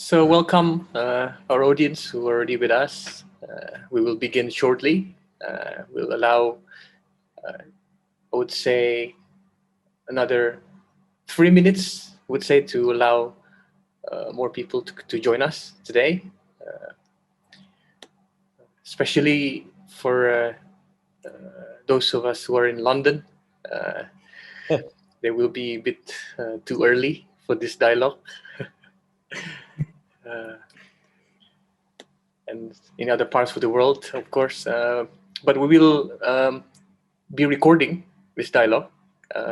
So welcome our audience who are already with us. We will begin shortly. We'll allow, I would say, another 3 minutes, I would say, to allow more people to join us today, especially for those of us who are in London. They will be a bit too early for this dialogue. And in other parts of the world, of course. But we will be recording this dialogue,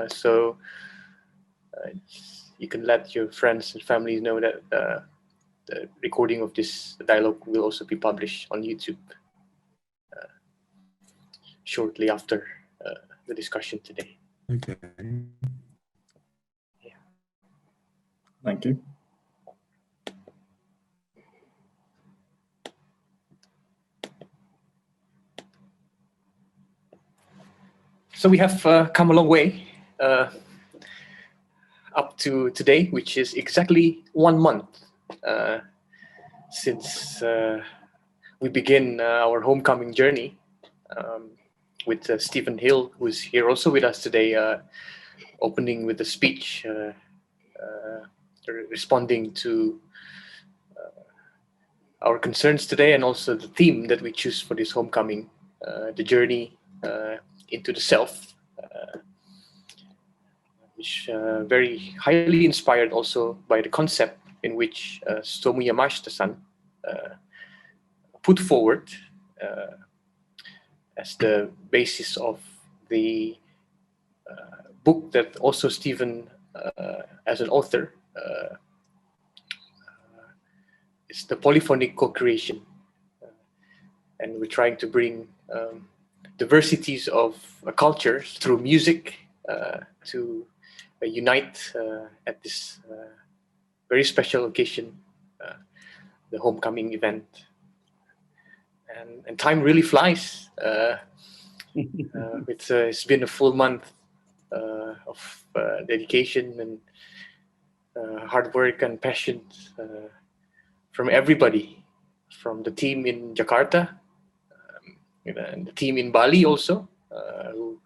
so you can let your friends and family know that the recording of this dialogue will also be published on YouTube shortly after the discussion today. Okay. Yeah. Thank you. So we have come a long way up to today, which is exactly 1 month since we begin our homecoming journey with Stephen Hill, who is here also with us today, opening with a speech, responding to our concerns today, and also the theme that we choose for this homecoming, the journey into the self, which very highly inspired also by the concept in which Tomoya Yamashita-san put forward as the basis of the book that also Stephen, as an author, is the polyphonic co-creation. And we're trying to bring diversities of cultures through music to unite at this very special occasion, the homecoming event. And time really flies. It's been a full month of dedication and hard work and passion from everybody, from the team in Jakarta, and the team in Bali also, who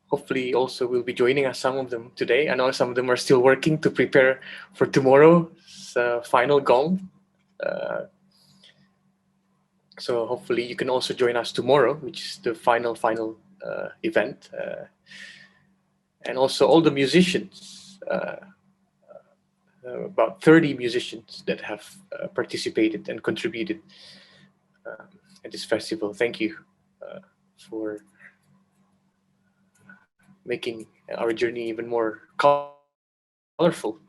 hopefully also will be joining us, some of them today. I know some of them are still working to prepare for tomorrow's final gong. So hopefully you can also join us tomorrow, which is the final event. And also all the musicians, about 30 musicians that have participated and contributed at this festival. Thank you for making our journey even more colorful.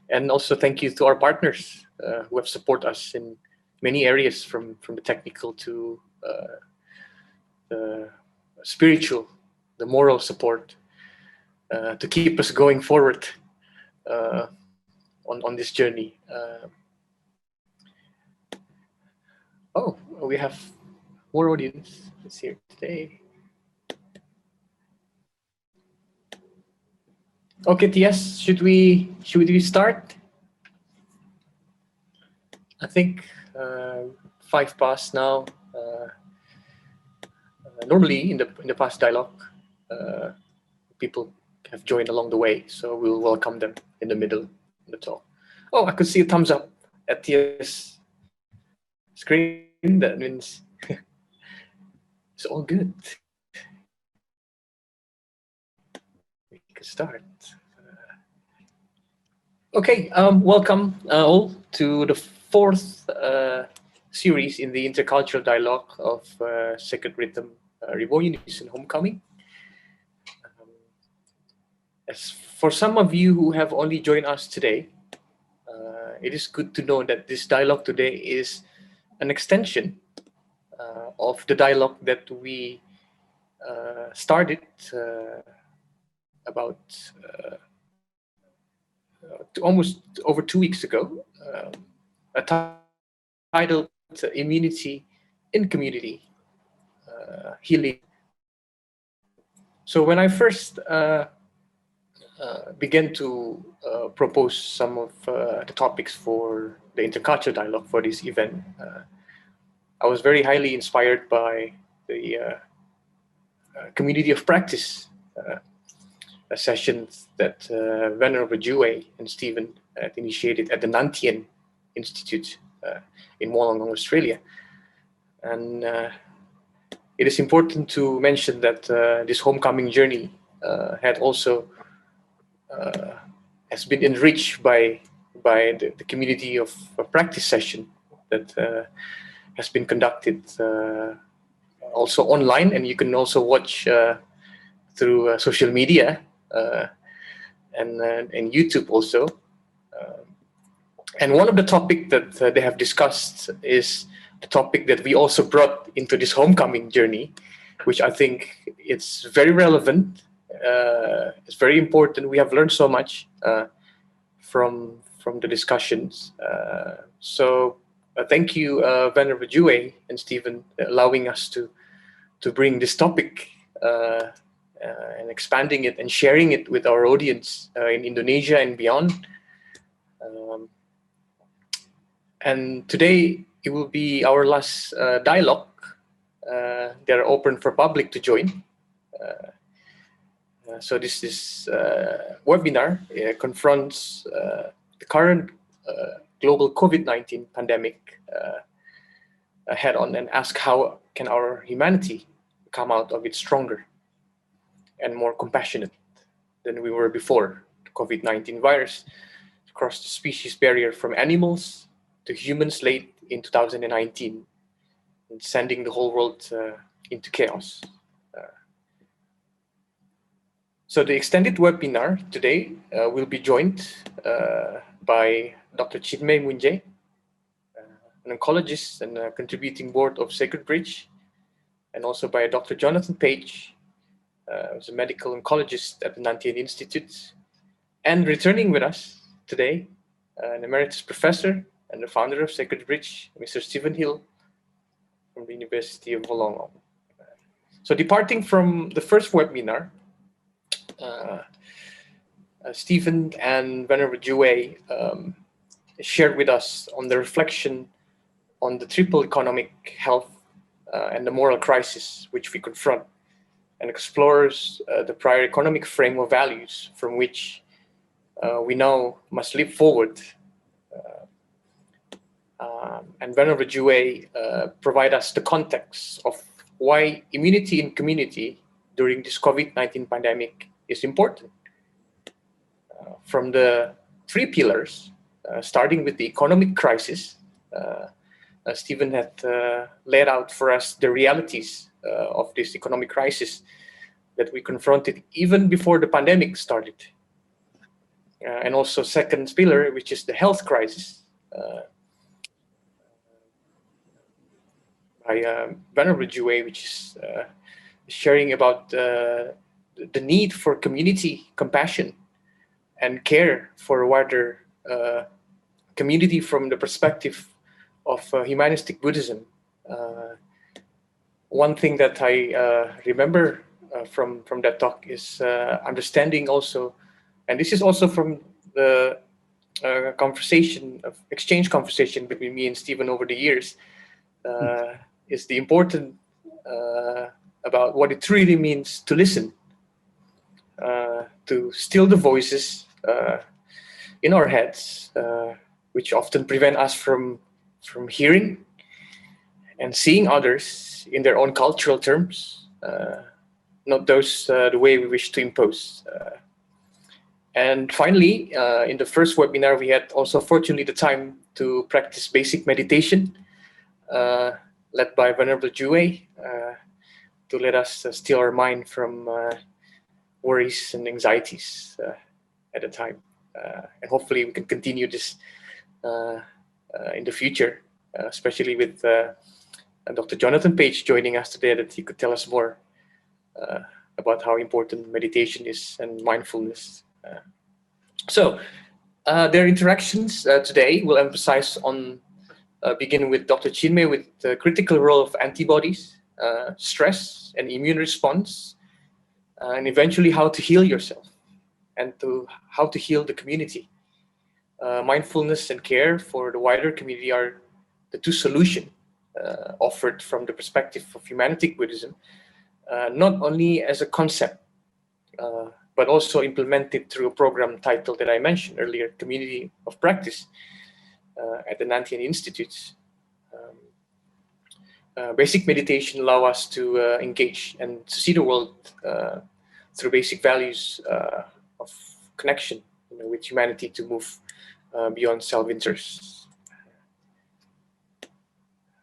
And also thank you to our partners who have supported us in many areas, from the technical to the spiritual, the moral support, to keep us going forward on this journey. Oh, we have more audience that's here today. Okay, Tias, should we start? I think 5 past now. Normally in the past dialogue, people have joined along the way, so we'll welcome them in the middle of the talk. Oh, I could see a thumbs up at Tia's screen. That means it's all good. We can start. Okay, welcome all to the 4th series in the Intercultural Dialogue of Second Rhythm Reunions and Homecoming. As for some of you who have only joined us today, it is good to know that this dialogue today is an extension of the dialogue that we started about almost over 2 weeks ago, titled Immunity in Community, Healing. So when I first began to propose some of the topics for the Intercultural Dialogue for this event, I was very highly inspired by the community of practice sessions that Venerable Juewei and Stephen had initiated at the Tien Institute in Wollongong, Australia. And it is important to mention that this homecoming journey had also has been enriched by the community of practice session that has been conducted also online, and you can also watch through social media and YouTube also. And one of the topics that they have discussed is the topic that we also brought into this homecoming journey, which I think it's very relevant. It's very important. We have learned so much from the discussions. So thank you, Venerable Juewei and Stephen, allowing us to bring this topic and expanding it and sharing it with our audience in Indonesia and beyond. And today it will be our last dialogue. They're open for public to join. So this webinar confronts the current global COVID-19 pandemic head on and ask how can our humanity come out of it stronger and more compassionate than we were before the COVID-19 virus crossed the species barrier from animals to humans late in 2019 and sending the whole world into chaos. So the extended webinar today will be joined by Dr. Chinmay Munje, an oncologist and a contributing board of Sacred Bridge, and also by Dr. Jonathan Page, who's a medical oncologist at the Tien Institute, and returning with us today, an Emeritus professor and the founder of Sacred Bridge, Mr. Stephen Hill from the University of Wollongong. So departing from the first webinar, Stephen and Venerable Juewei shared with us on the reflection on the triple economic, health, and the moral crisis which we confront, and explores the prior economic frame of values from which we now must leap forward. And Venerable Juewei provide us the context of why immunity in community during this COVID-19 pandemic is important. From the three pillars, starting with the economic crisis, Stephen had laid out for us the realities of this economic crisis that we confronted even before the pandemic started. And also second pillar, which is the health crisis, by Venerable Juewei, which is sharing about the need for community compassion and care for a wider community from the perspective of humanistic Buddhism. One thing that I remember from that talk is understanding also, and this is also from the exchange conversation between me and Stephen over the years, is the important about what it really means to listen, to still the voices in our heads, which often prevent us from hearing and seeing others in their own cultural terms, not those the way we wish to impose. And finally, in the first webinar, we had also fortunately the time to practice basic meditation, led by Venerable Juewei, to let us still our mind from worries and anxieties at the time. And hopefully we can continue this in the future, especially with Dr. Jonathan Page joining us today, that he could tell us more about how important meditation is and mindfulness. So their interactions today will emphasize on beginning with Dr. Chinmay with the critical role of antibodies, stress and immune response, and eventually how to heal yourself. and to how to heal the community. Mindfulness and care for the wider community are the two solutions offered from the perspective of Humanitic Buddhism, not only as a concept, but also implemented through a program title that I mentioned earlier, Community of Practice, at the Nantian Institutes. Basic meditation allows us to engage and to see the world through basic values of connection, with humanity, to move beyond self-interest.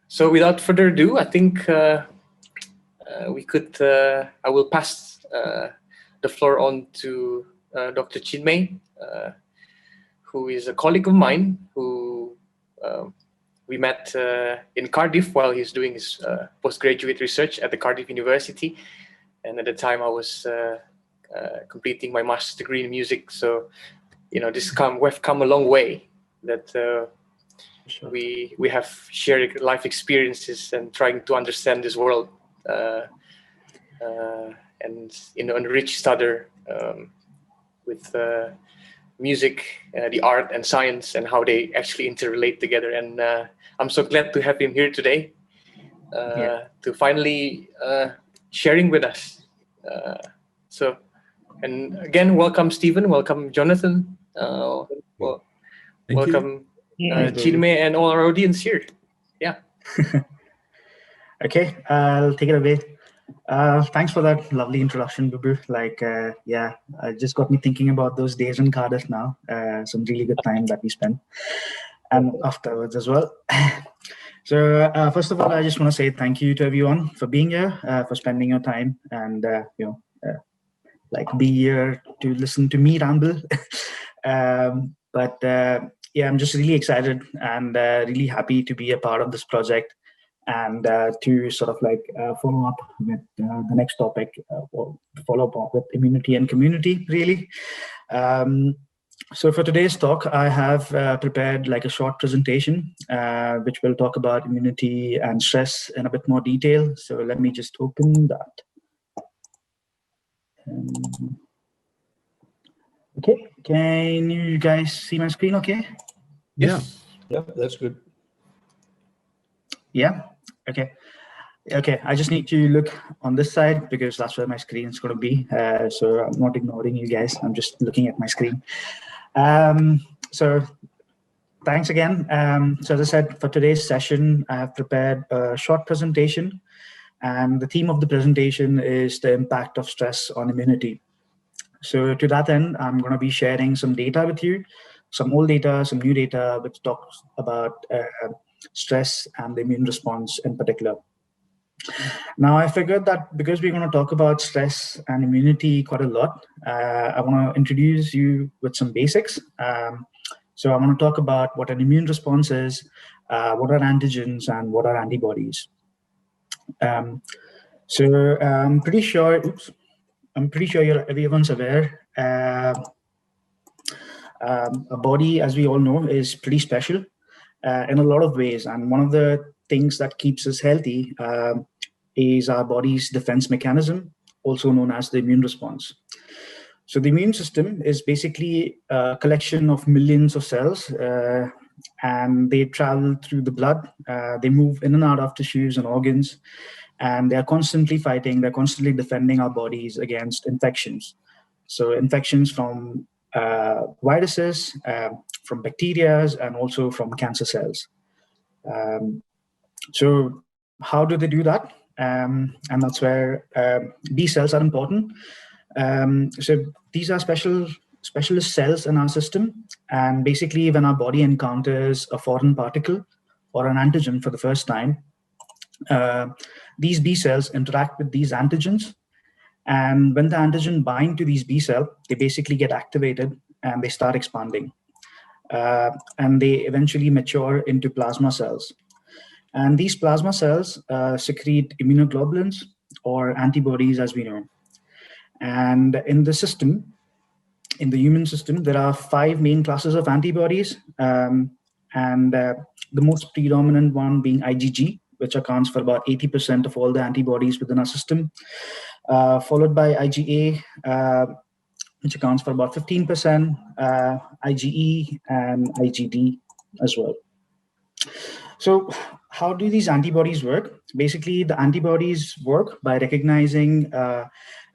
So without further ado, I think I will pass the floor on to Dr. Chinmay, who is a colleague of mine who we met in Cardiff while he's doing his postgraduate research at the Cardiff University. And at the time I was completing my master's degree in music. So, we've come a long way, that Sure. we have shared life experiences and trying to understand this world and enrich each other with music, the art and science, and how they actually interrelate together. And I'm so glad to have him here today to finally sharing with us. And again, welcome Stephen, welcome Jonathan, welcome Chinmay and all our audience here. Yeah. Okay, I'll take it away. Thanks for that lovely introduction, Bubu. It just got me thinking about those days in Cardiff now. Some really good time that we spent, and afterwards as well. So first of all, I just want to say thank you to everyone for being here, for spending your time, and be here to listen to me ramble. I'm just really excited and really happy to be a part of this project, and to sort of follow up with the next topic, or follow up with immunity and community, really. So for today's talk, I have prepared a short presentation, which will talk about immunity and stress in a bit more detail. So let me just open that. Okay, can you guys see my screen okay? Yeah, that's good. Yeah, okay. Okay, I just need to look on this side because that's where my screen is going to be. So I'm not ignoring you guys, I'm just looking at my screen. So thanks again. So as I said, for today's session, I have prepared a short presentation, and the theme of the presentation is the impact of stress on immunity. So to that end, I'm going to be sharing some data with you, some old data, some new data, which talks about stress and the immune response in particular. Now, I figured that because we're going to talk about stress and immunity quite a lot, I want to introduce you with some basics. So I want to talk about what an immune response is, what are antigens, and what are antibodies. So I'm pretty sure everyone's aware. A body, as we all know, is pretty special in a lot of ways. And one of the things that keeps us healthy is our body's defense mechanism, also known as the immune response. So the immune system is basically a collection of millions of cells, and they travel through the blood. They move in and out of tissues and organs, and they're constantly fighting, they're constantly defending our bodies against infections. So infections from viruses, from bacteria, and also from cancer cells. So how do they do that? And that's where B cells are important. So these are specialist cells in our system. And basically, when our body encounters a foreign particle or an antigen for the first time, these B cells interact with these antigens. And when the antigen bind to these B cells, they basically get activated and they start expanding. And they eventually mature into plasma cells. And these plasma cells secrete immunoglobulins, or antibodies, as we know. And in the system, in the human system, there are 5 main classes of antibodies, and the most predominant one being IgG, which accounts for about 80% of all the antibodies within our system, followed by IgA, which accounts for about 15%, IgE and IgD as well. So how do these antibodies work? Basically, the antibodies work by recognizing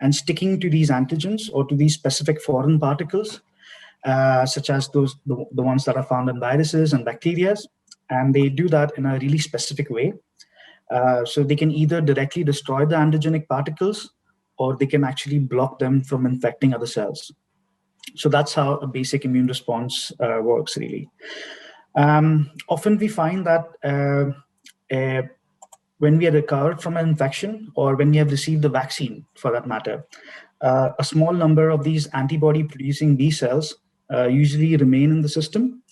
and sticking to these antigens or to these specific foreign particles, such as the ones that are found in viruses and bacteria. And they do that in a really specific way. So they can either directly destroy the antigenic particles, or they can actually block them from infecting other cells. So that's how a basic immune response works, really. Often we find that when we are recovered from an infection, or when we have received the vaccine, for that matter, a small number of these antibody-producing B cells usually remain in the system,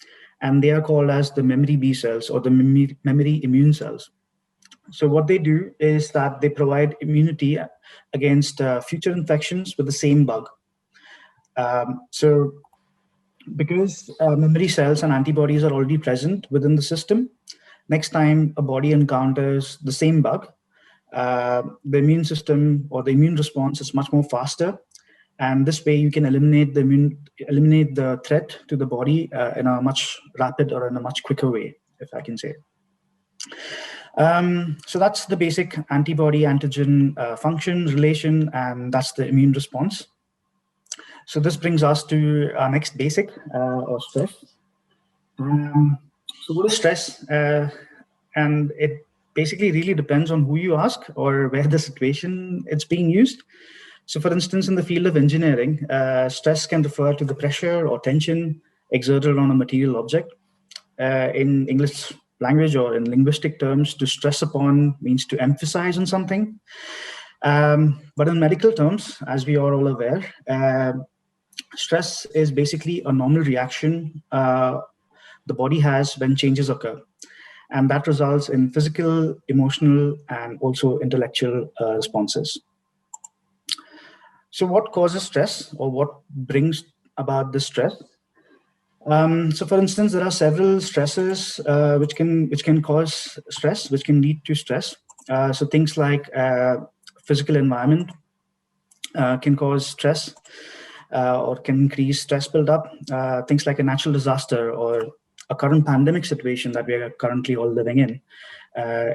and they are called as the memory B cells, or the memory immune cells. So what they do is that they provide immunity against future infections with the same bug. So because memory cells and antibodies are already present within the system, next time a body encounters the same bug, the immune system or the immune response is much more faster. And this way you can eliminate the threat to the body in a much rapid or in a much quicker way, if I can say. So that's the basic antibody-antigen function relation, and that's the immune response. So this brings us to our next basic, or stress. So what is stress? And it basically really depends on who you ask or where the situation it's being used. So for instance, in the field of engineering, stress can refer to the pressure or tension exerted on a material object. In English language or in linguistic terms, to stress upon means to emphasize on something. But in medical terms, as we are all aware, stress is basically a normal reaction the body has when changes occur. And that results in physical, emotional, and also intellectual responses. So what causes stress, or what brings about this stress? So for instance, there are several stresses which can cause stress, which can lead to stress. So things like physical environment can cause stress or can increase stress buildup. Things like a natural disaster or a current pandemic situation that we are currently all living in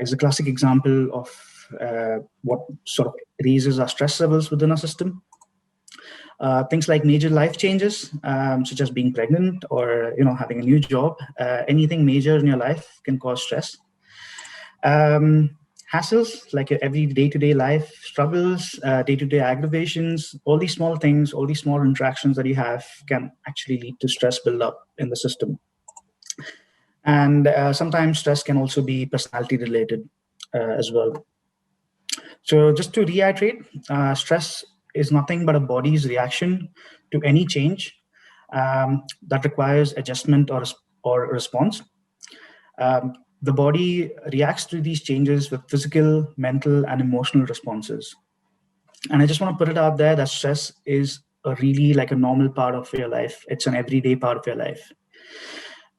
is a classic example of what sort of raises our stress levels within our system. Things like major life changes, such as being pregnant or having a new job. Anything major in your life can cause stress. Hassles, like your every day-to-day life struggles, day-to-day aggravations, all these small things, all these small interactions that you have can actually lead to stress buildup in the system. And sometimes stress can also be personality related as well. So just to reiterate, stress is nothing but a body's reaction to any change that requires adjustment or response. The body reacts to these changes with physical, mental, and emotional responses. And I just want to put it out there that stress is a really like a normal part of your life. It's an everyday part of your life.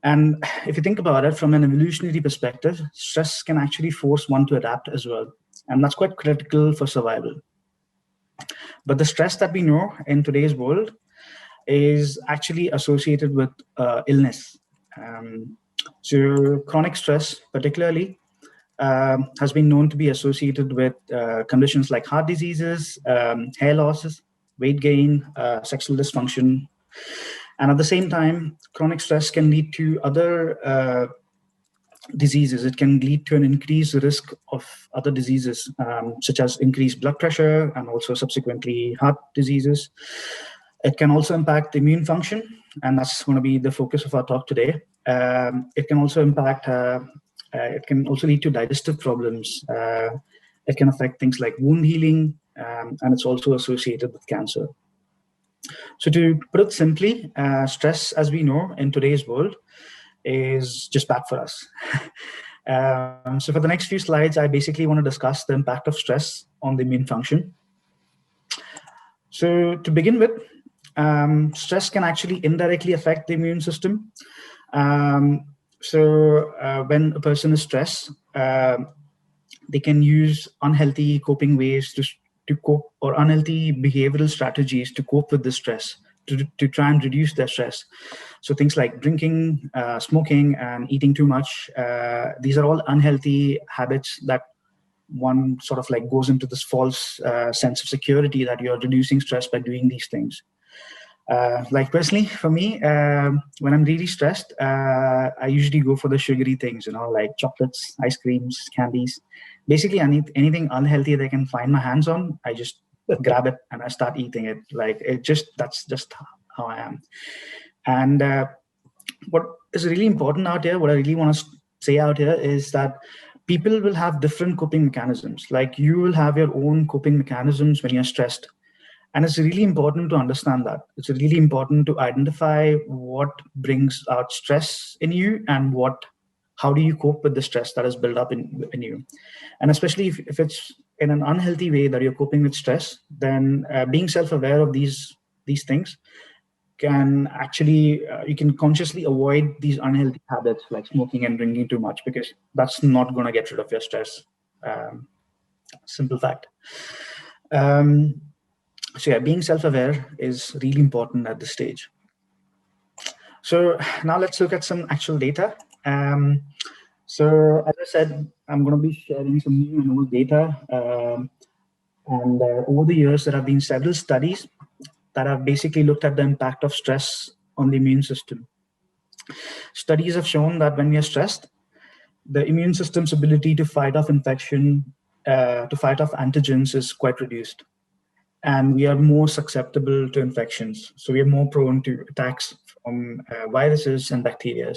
And if you think about it from an evolutionary perspective, stress can actually force one to adapt as well. And that's quite critical for survival. But the stress that we know in today's world is actually associated with illness. So chronic stress, particularly, has been known to be associated with conditions like heart diseases, hair losses, weight gain, sexual dysfunction. And at the same time, chronic stress can lead to other diseases. It can lead to an increased risk of other diseases, such as increased blood pressure and also subsequently heart diseases. It can also impact the immune function, and that's going to be the focus of our talk today. It can also impact, it can also lead to digestive problems. It can affect things like wound healing, and it's also associated with cancer. So to put it simply, stress, as we know in today's world, is just bad for us. So for the next few slides, I basically want to discuss the impact of stress on the immune function. So to begin with, stress can actually indirectly affect the immune system. So when a person is stressed, they can use unhealthy coping ways to cope, or unhealthy behavioral strategies to cope with the stress, to try and reduce their stress. So things like drinking, smoking, and eating too much, these are all unhealthy habits that one sort of like goes into this false sense of security that you're reducing stress by doing these things. Like personally, for me, when I'm really stressed, I usually go for the sugary things, like chocolates, ice creams, candies. Basically, anything unhealthy that I can find my hands on, I just grab it and I start eating it. That's just how I am. And what is really important out here, what I really want to say out here is that people will have different coping mechanisms. Like you will have your own coping mechanisms when you're stressed. And it's really important to understand that. It's really important to identify what brings out stress in you and how do you cope with the stress that is built up in you. And especially if it's in an unhealthy way that you're coping with stress, then being self-aware of these things can actually, you can consciously avoid these unhealthy habits like smoking and drinking too much, because that's not going to get rid of your stress. Simple fact. So yeah, being self-aware is really important at this stage. So now let's look at some actual data. So as I said, I'm going to be sharing some new and old data. And over the years, there have been several studies that have basically looked at the impact of stress on the immune system. Studies have shown that when we are stressed, the immune system's ability to fight off infection, to fight off antigens is quite reduced. And we are more susceptible to infections. So we are more prone to attacks from viruses and bacteria.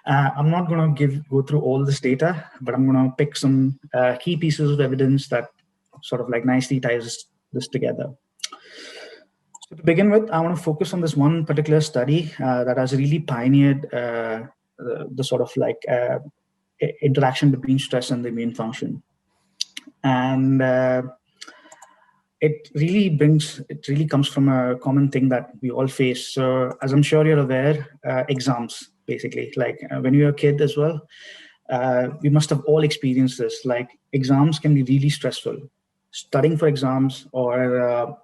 I'm not going to go through all this data, but I'm going to pick some key pieces of evidence that sort of like nicely ties this together. So to begin with, I want to focus on this one particular study that has really pioneered the sort of like interaction between stress and the immune function. And it really comes from a common thing that we all face. So as I'm sure you're aware, exams, basically, like when you're a kid as well, we must have all experienced this. Like exams can be really stressful. Studying for exams or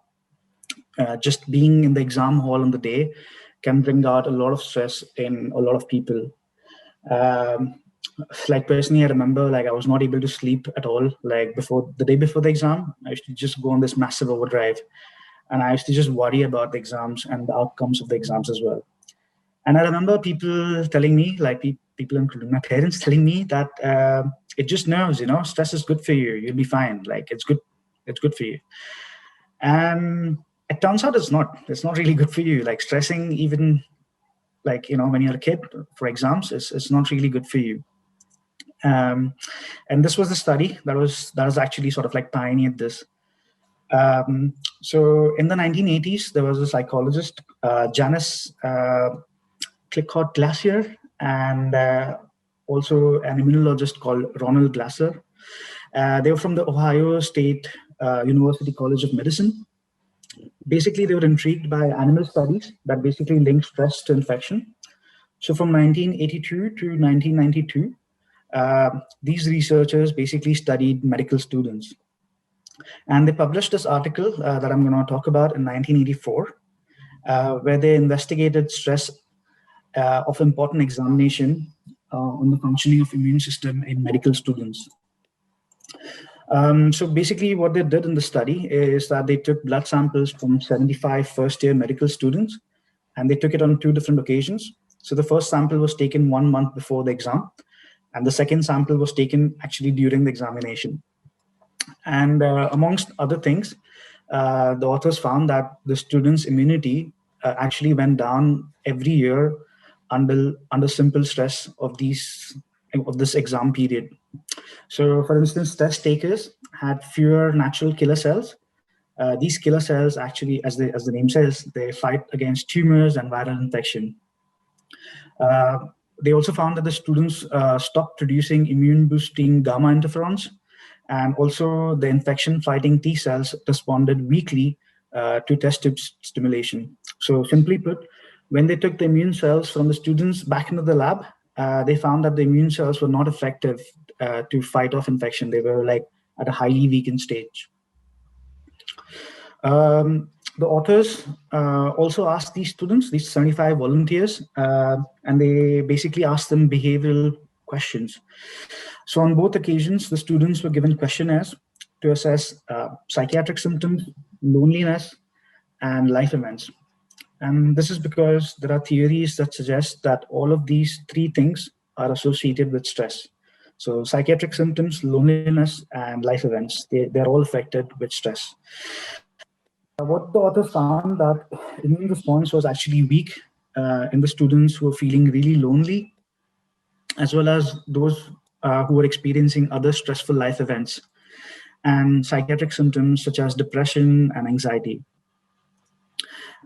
just being in the exam hall on the day can bring out a lot of stress in a lot of people. Like personally, I remember like I was not able to sleep at all. Like the day before the exam, I used to just go on this massive overdrive, and I used to just worry about the exams and the outcomes of the exams as well. And I remember people telling me, like people including my parents, telling me that it just nerves, stress is good for you. You'll be fine. Like it's good for you. And it turns out it's not really good for you. Like stressing, even like, when you're a kid for exams, it's not really good for you. And this was the study that was actually sort of like pioneered this. So in the 1980s, there was a psychologist, Janice Clickott-Glaser, and also an immunologist called Ronald Glasser. They were from the Ohio State University College of Medicine. Basically, they were intrigued by animal studies that basically linked stress to infection. So from 1982 to 1992, these researchers basically studied medical students. And they published this article that I'm going to talk about in 1984, where they investigated stress of important examination on the functioning of immune system in medical students. So basically what they did in the study is that they took blood samples from 75 first-year medical students, and they took it on 2 different occasions. So the first sample was taken 1 month before the exam, and the second sample was taken actually during the examination. And amongst other things, the authors found that the students' immunity actually went down every year under simple stress of this exam period. So, for instance, test takers had fewer natural killer cells. These killer cells actually, as the name says, they fight against tumors and viral infection. They also found that the students stopped producing immune-boosting gamma interferons, and also the infection-fighting T cells responded weakly to test tube stimulation. So simply put, when they took the immune cells from the students back into the lab, they found that the immune cells were not effective to fight off infection. They were like at a highly weakened stage. The authors also asked these students, these 75 volunteers, and they basically asked them behavioral questions. So on both occasions, the students were given questionnaires to assess psychiatric symptoms, loneliness, and life events. And this is because there are theories that suggest that all of these three things are associated with stress. So psychiatric symptoms, loneliness, and life events, they're all affected with stress. What the authors found that immune response was actually weak in the students who were feeling really lonely, as well as those who were experiencing other stressful life events and psychiatric symptoms such as depression and anxiety.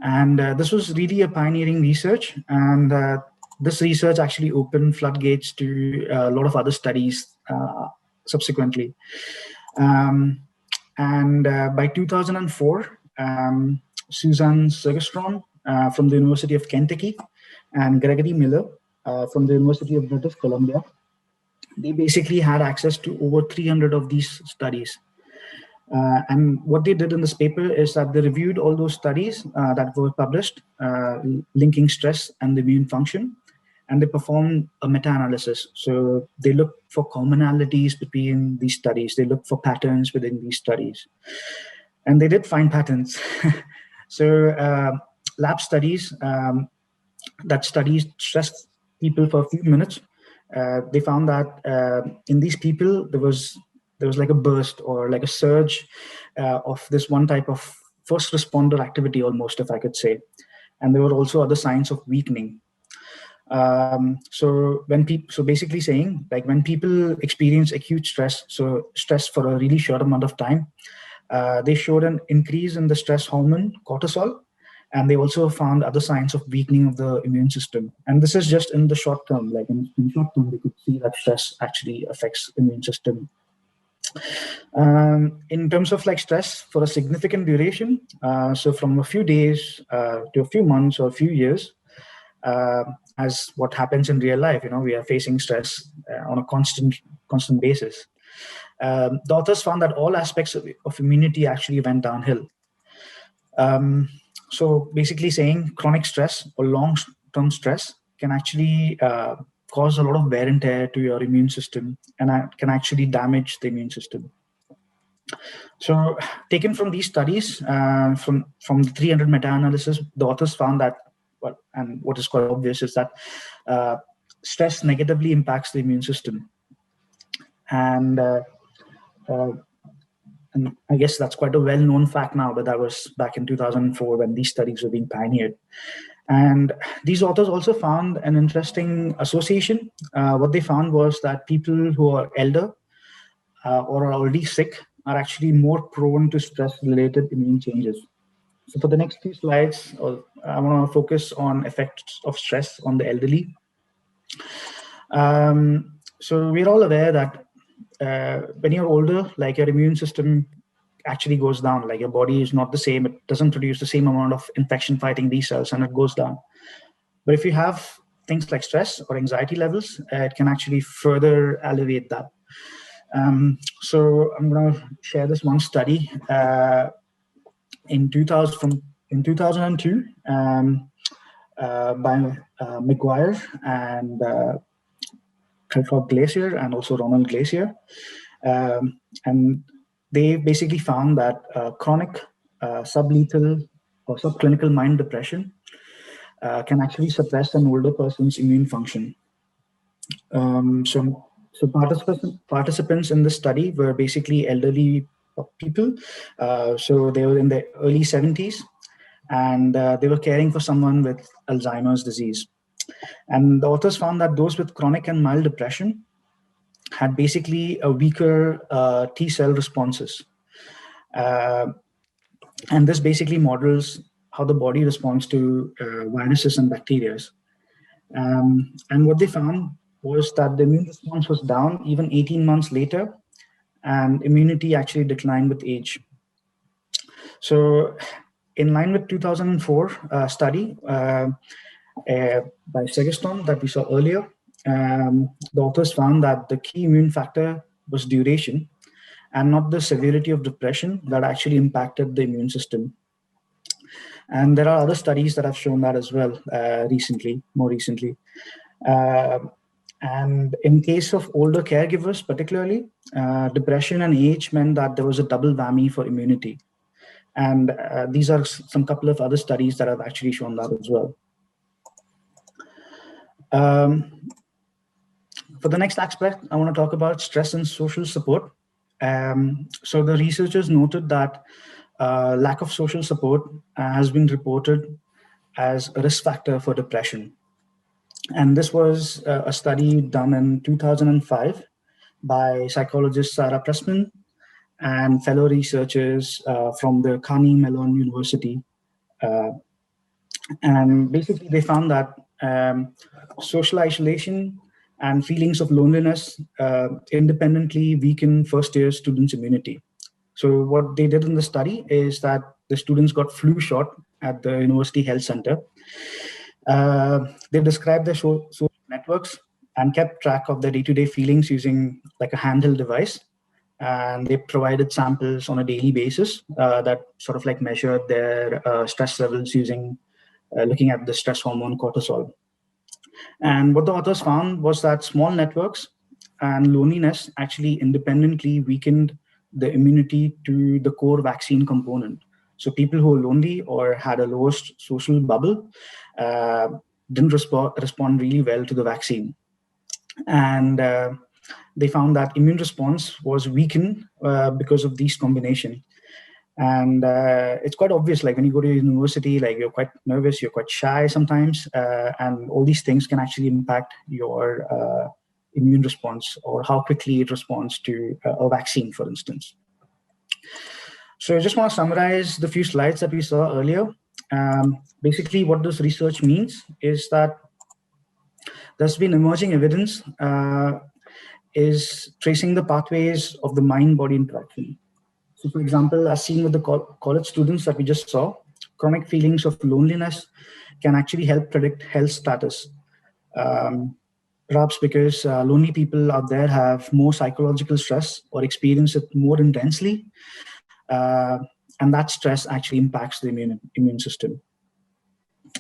And this was really a pioneering research, and this research actually opened floodgates to a lot of other studies subsequently. By 2004, Susan Segerstrom from the University of Kentucky and Gregory Miller from the University of British Columbia, they basically had access to over 300 of these studies. And what they did in this paper is that they reviewed all those studies that were published linking stress and the immune function, and they performed a meta-analysis. So they looked for commonalities between these studies. They looked for patterns within these studies. And they did find patterns. So lab studies that studied stressed people for a few minutes, they found that in these people, there was like a burst or like a surge of this one type of first responder activity almost, if I could say. And there were also other signs of weakening. So basically saying, like, when people experience acute stress, so stress for a really short amount of time, they showed an increase in the stress hormone cortisol, and they also found other signs of weakening of the immune system. And this is just in the short term. Like in short term, we could see that stress actually affects immune system. In terms of like stress for a significant duration, so from a few days to a few months or a few years, as what happens in real life, we are facing stress on a constant basis. The authors found that all aspects of immunity actually went downhill. So basically saying chronic stress or long-term stress can actually cause a lot of wear and tear to your immune system, and can actually damage the immune system. So taken from these studies, from the 300 meta-analysis, the authors found that, and what is quite obvious is that stress negatively impacts the immune system. And I guess that's quite a well-known fact now, but that was back in 2004 when these studies were being pioneered. And these authors also found an interesting association. What they found was that people who are elder or are already sick are actually more prone to stress-related immune changes. So for the next few slides, I want to focus on effects of stress on the elderly. So we're all aware that when you're older, like, your immune system actually goes down. Like, your body is not the same. It doesn't produce the same amount of infection-fighting B cells, and it goes down. But if you have things like stress or anxiety levels, it can actually further elevate that. So I'm going to share this one study in 2002 by McGuire and Clifford Glacier and also Ronald Glacier. And they basically found that chronic sublethal or subclinical mind depression can actually suppress an older person's immune function. So participants in this study were basically elderly people. So they were in their early 70s, and they were caring for someone with Alzheimer's disease. And the authors found that those with chronic and mild depression had basically a weaker T cell responses. And this basically models how the body responds to viruses and bacteria. And what they found was that the immune response was down even 18 months later, and immunity actually declined with age. So in line with 2004 study by Segerstrom that we saw earlier, the authors found that the key immune factor was duration and not the severity of depression that actually impacted the immune system. And there are other studies that have shown that as well more recently. And in case of older caregivers, particularly, depression and age meant that there was a double whammy for immunity. And these are some couple of other studies that have actually shown that as well. For the next aspect, I want to talk about stress and social support. So the researchers noted that lack of social support has been reported as a risk factor for depression. And this was a study done in 2005 by psychologist Sarah Pressman and fellow researchers from the Carnegie Mellon University. And basically they found that social isolation and feelings of loneliness independently weaken first-year students' immunity. So what they did in the study is that the students got flu shot at the University Health Center. They described their social networks and kept track of their day-to-day feelings using like a handheld device. And they provided samples on a daily basis that sort of like measured their stress levels using looking at the stress hormone cortisol. And what the authors found was that small networks and loneliness actually independently weakened the immunity to the core vaccine component. So people who were lonely or had a lowest social bubble didn't respond really well to the vaccine. And they found that immune response was weakened because of these combination. And it's quite obvious, like when you go to university, like you're quite nervous, you're quite shy sometimes, and all these things can actually impact your immune response or how quickly it responds to a vaccine, for instance. So I just want to summarize the few slides that we saw earlier. Basically, what this research means is that there's been emerging evidence is tracing the pathways of the mind-body interaction. So for example, as seen with the college students that we just saw, chronic feelings of loneliness can actually help predict health status. Perhaps because lonely people out there have more psychological stress or experience it more intensely. And that stress actually impacts the immune system.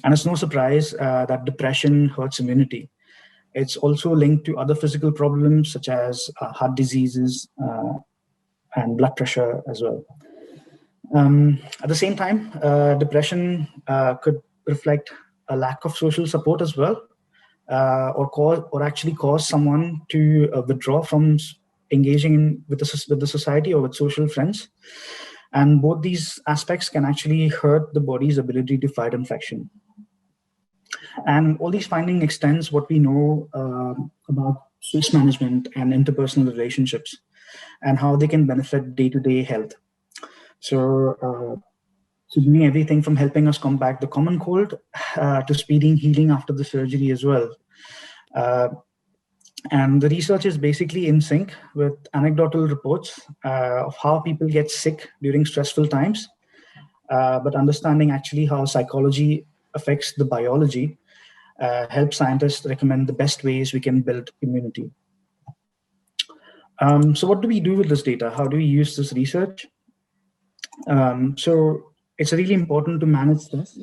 And it's no surprise that depression hurts immunity. It's also linked to other physical problems such as heart diseases and blood pressure as well. At the same time, depression could reflect a lack of social support as well, or actually cause someone to withdraw from engaging with the society or with social friends. And both these aspects can actually hurt the body's ability to fight infection. And all these findings extends what we know about stress management and interpersonal relationships and how they can benefit day-to-day health. So doing everything from helping us combat the common cold to speeding healing after the surgery as well. And the research is basically in sync with anecdotal reports of how people get sick during stressful times, but understanding actually how psychology affects the biology helps scientists recommend the best ways we can build immunity. So what do we do with this data? How do we use this research? So it's really important to manage stress.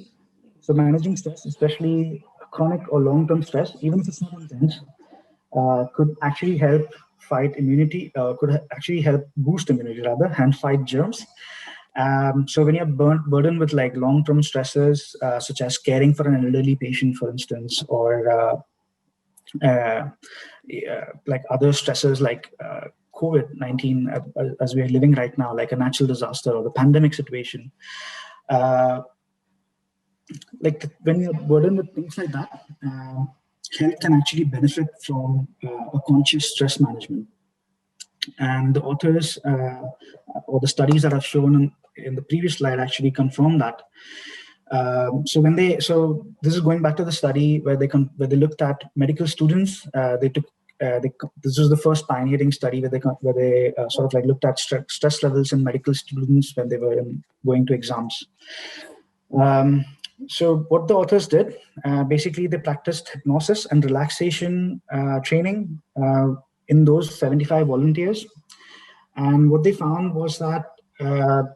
So managing stress, especially chronic or long-term stress, even if it's not intense, could actually help fight immunity, could actually help boost immunity rather, and fight germs. So when you're burdened with like long-term stresses, such as caring for an elderly patient, for instance, or like other stresses like COVID-19, as we're living right now, like a natural disaster or the pandemic situation, like when you're burdened with things like that, health can actually benefit from a conscious stress management. And the authors or the studies that I've shown in the previous slide actually confirm that. So this is going back to the study where they looked at medical students. This was the first pioneering study where they sort of like looked at stress levels in medical students when they were going to exams. So what the authors did, basically they practiced hypnosis and relaxation training in those 75 volunteers. And what they found was that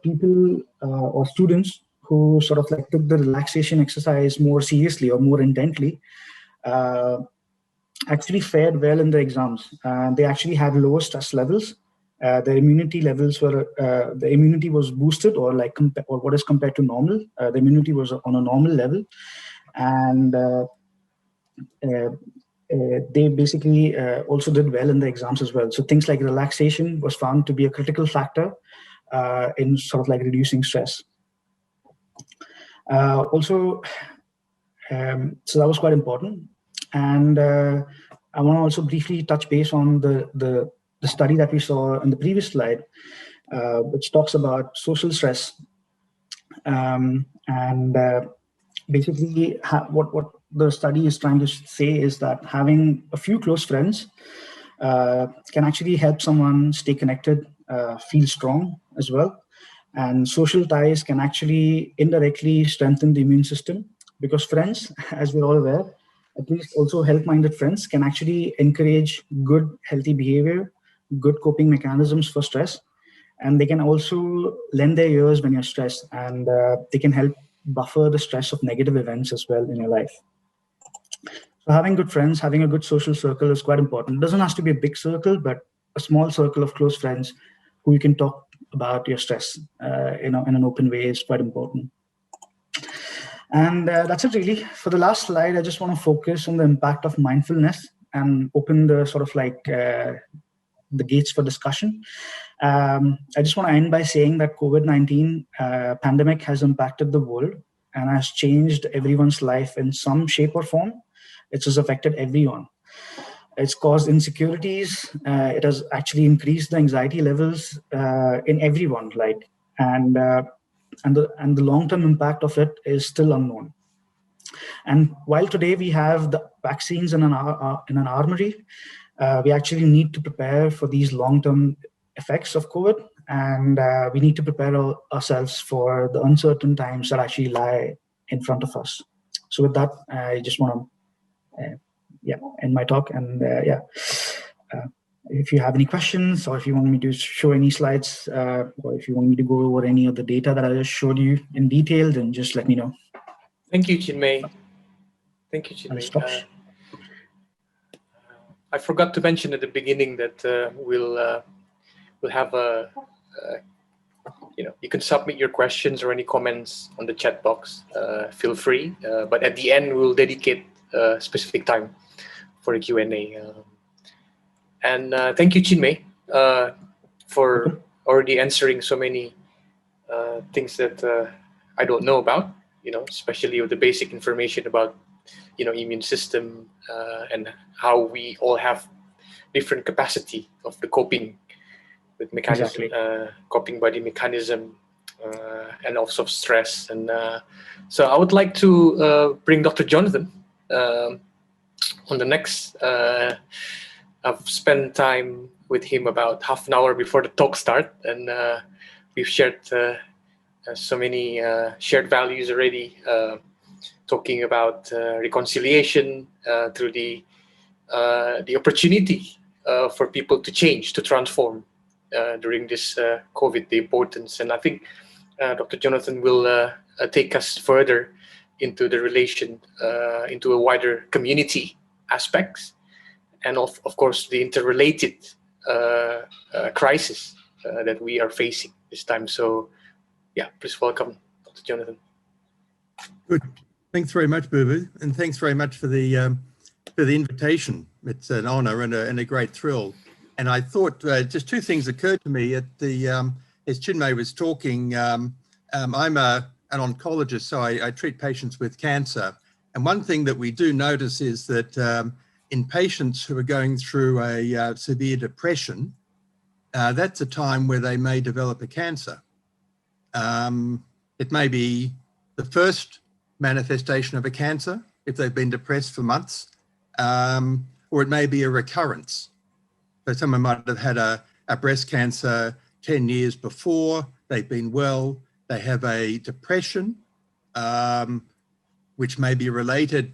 people or students who sort of like took the relaxation exercise more seriously or more intently actually fared well in the exams. They actually had lower stress levels. Their immunity levels were, the immunity was boosted, or like or what is compared to normal. The immunity was on a normal level, and they basically also did well in the exams as well. So things like relaxation was found to be a critical factor in sort of like reducing stress. So that was quite important. And I want to also briefly touch base on the study that we saw in the previous slide, which talks about social stress. Basically, what the study is trying to say is that having a few close friends can actually help someone stay connected, feel strong as well. And social ties can actually indirectly strengthen the immune system, because friends, as we're all aware, at least also health-minded friends, can actually encourage good, healthy behavior, good coping mechanisms for stress. And they can also lend their ears when you're stressed, and they can help buffer the stress of negative events as well in your life. So having good friends, having a good social circle is quite important. It doesn't have to be a big circle, but a small circle of close friends who you can talk about your stress in an open way is quite important. And that's it really. For the last slide, I just want to focus on the impact of mindfulness and open the sort of like the gates for discussion. I just want to end by saying that COVID-19 pandemic has impacted the world and has changed everyone's life in some shape or form. It has affected everyone. It's caused insecurities. It has actually increased the anxiety levels in everyone. And the long-term impact of it is still unknown. And while today we have the vaccines in an armory, we actually need to prepare for these long-term effects of COVID, and we need to prepare ourselves for the uncertain times that actually lie in front of us. So with that, I just want to end my talk. And if you have any questions, or if you want me to show any slides, or if you want me to go over any of the data that I just showed you in detail, then just let me know. Thank you, Chinmay. Thank you, Chinmay. I forgot to mention at the beginning that we'll have you can submit your questions or any comments on the chat box. Feel free. But at the end, we'll dedicate a specific time for the Q&A. And thank you, Chinmay, for already answering so many things that I don't know about, especially with the basic information about, immune system and how we all have different capacity of the coping with mechanism, Exactly. coping body mechanism, and also stress. And so I would like to bring Dr. Jonathan on the next. I've spent time with him about half an hour before the talk start, and we've shared so many shared values already, talking about reconciliation through the opportunity for people to change, to transform during this COVID, the importance. And I think Dr. Jonathan will take us further into the relation, into a wider community aspects, and of course the interrelated crisis that we are facing this time. So please welcome Dr. Jonathan. Good. Thanks very much, Boo-Boo, and thanks very much for the invitation. It's an honor and a great thrill. And I thought just two things occurred to me at the as Chinmay was talking. I'm an oncologist, so I treat patients with cancer. And one thing that we do notice is that in patients who are going through a severe depression, that's a time where they may develop a cancer. It may be the first manifestation of a cancer if they've been depressed for months, or it may be a recurrence. So someone might have had a breast cancer 10 years before, they've been well, they have a depression, which may be related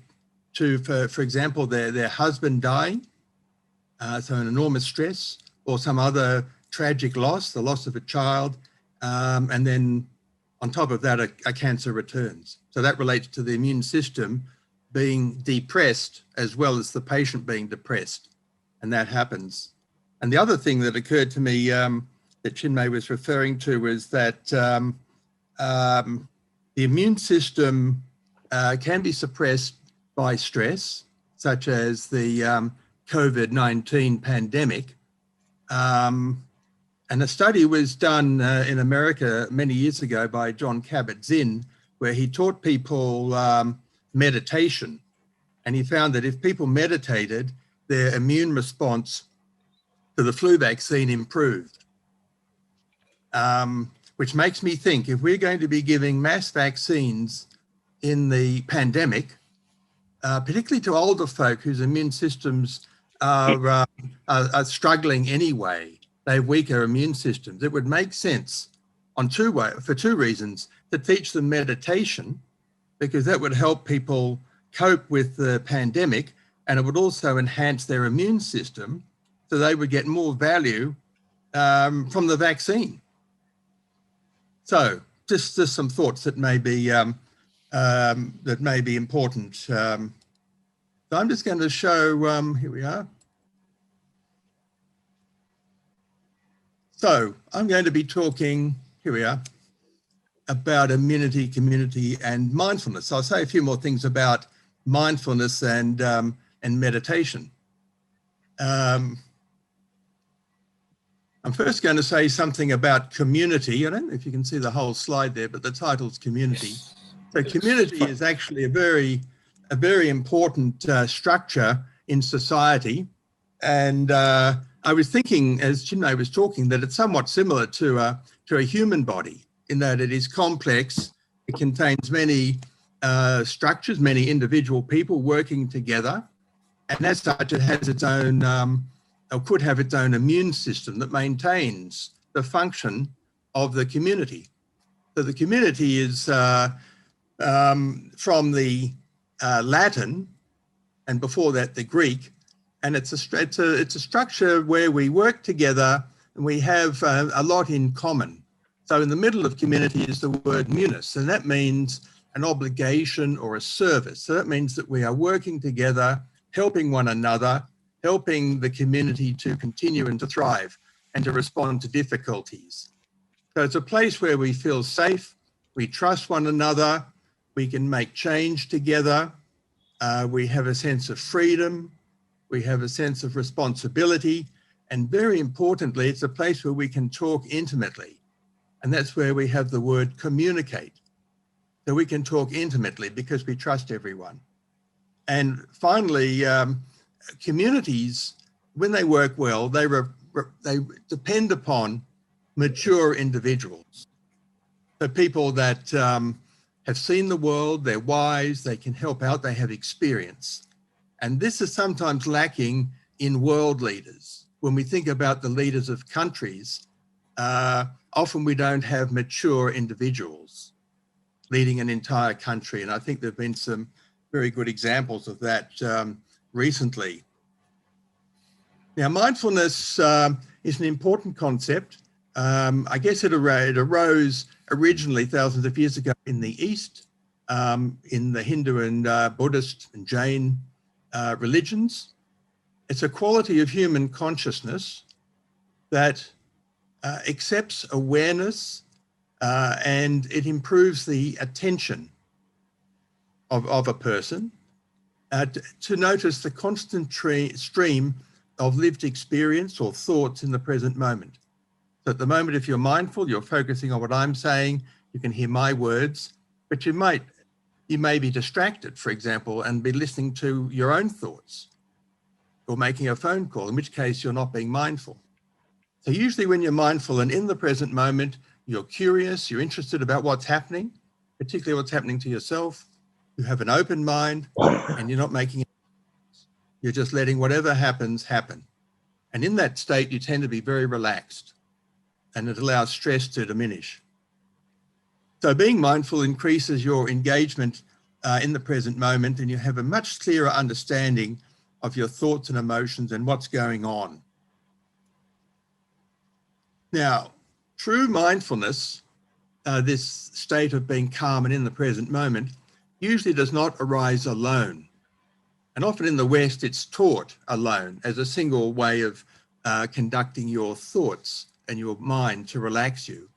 to, for example, their husband dying, so an enormous stress, or some other tragic loss, the loss of a child, and then On top of that, a cancer returns. So that relates to the immune system being depressed as well as the patient being depressed. And that happens. And the other thing that occurred to me that Chinmay was referring to was that the immune system can be suppressed by stress, such as the COVID-19 pandemic. And a study was done in America many years ago by John Kabat-Zinn, where he taught people meditation. And he found that if people meditated, their immune response to the flu vaccine improved. Which makes me think, if we're going to be giving mass vaccines in the pandemic, particularly to older folk whose immune systems are struggling anyway, they have weaker immune systems, it would make sense for two reasons: to teach them meditation, because that would help people cope with the pandemic, and it would also enhance their immune system, so they would get more value from the vaccine. So just some thoughts that may be important. So I'm just going to show, here we are. So I'm going to be talking, here we are, about immunity, community, and mindfulness. So I'll say a few more things about mindfulness and meditation. I'm first going to say something about community. I don't know if you can see the whole slide there, but the title's community. So community is actually a very important structure in society. And I was thinking, as Chinmay was talking, that it's somewhat similar to a human body, in that it is complex. It contains many structures, many individual people working together. And as such, it has its own, or could have its own immune system that maintains the function of the community. So the community is from the Latin, and before that the Greek, and it's a structure where we work together and we have a lot in common. So in the middle of community is the word munus, and that means an obligation or a service. So that means that we are working together, helping one another, helping the community to continue and to thrive and to respond to difficulties. So it's a place where we feel safe, we trust one another, we can make change together, we have a sense of freedom, we have a sense of responsibility, and very importantly, it's a place where we can talk intimately. And that's where we have the word communicate. So we can talk intimately because we trust everyone. And finally, communities, when they work well, they depend upon mature individuals. So people that have seen the world, they're wise, they can help out, they have experience. And this is sometimes lacking in world leaders. When we think about the leaders of countries, often we don't have mature individuals leading an entire country. And I think there've been some very good examples of that recently. Now, mindfulness is an important concept. I guess it arose originally thousands of years ago in the East, in the Hindu and Buddhist and Jain religions. It's a quality of human consciousness that accepts awareness and it improves the attention of a person to notice the constant stream of lived experience or thoughts in the present moment. So at the moment, if you're mindful, you're focusing on what I'm saying, you can hear my words, but you may be distracted, for example, and be listening to your own thoughts or making a phone call, in which case you're not being mindful. So usually when you're mindful and in the present moment, you're curious, you're interested about what's happening, particularly what's happening to yourself. You have an open mind and you're not making it. You're just letting whatever happens happen. And in that state, you tend to be very relaxed and it allows stress to diminish. So being mindful increases your engagement in the present moment and you have a much clearer understanding of your thoughts and emotions and what's going on. Now, true mindfulness this state of being calm and in the present moment, usually does not arise alone. And often in the West, it's taught alone as a single way of conducting your thoughts and your mind to relax you.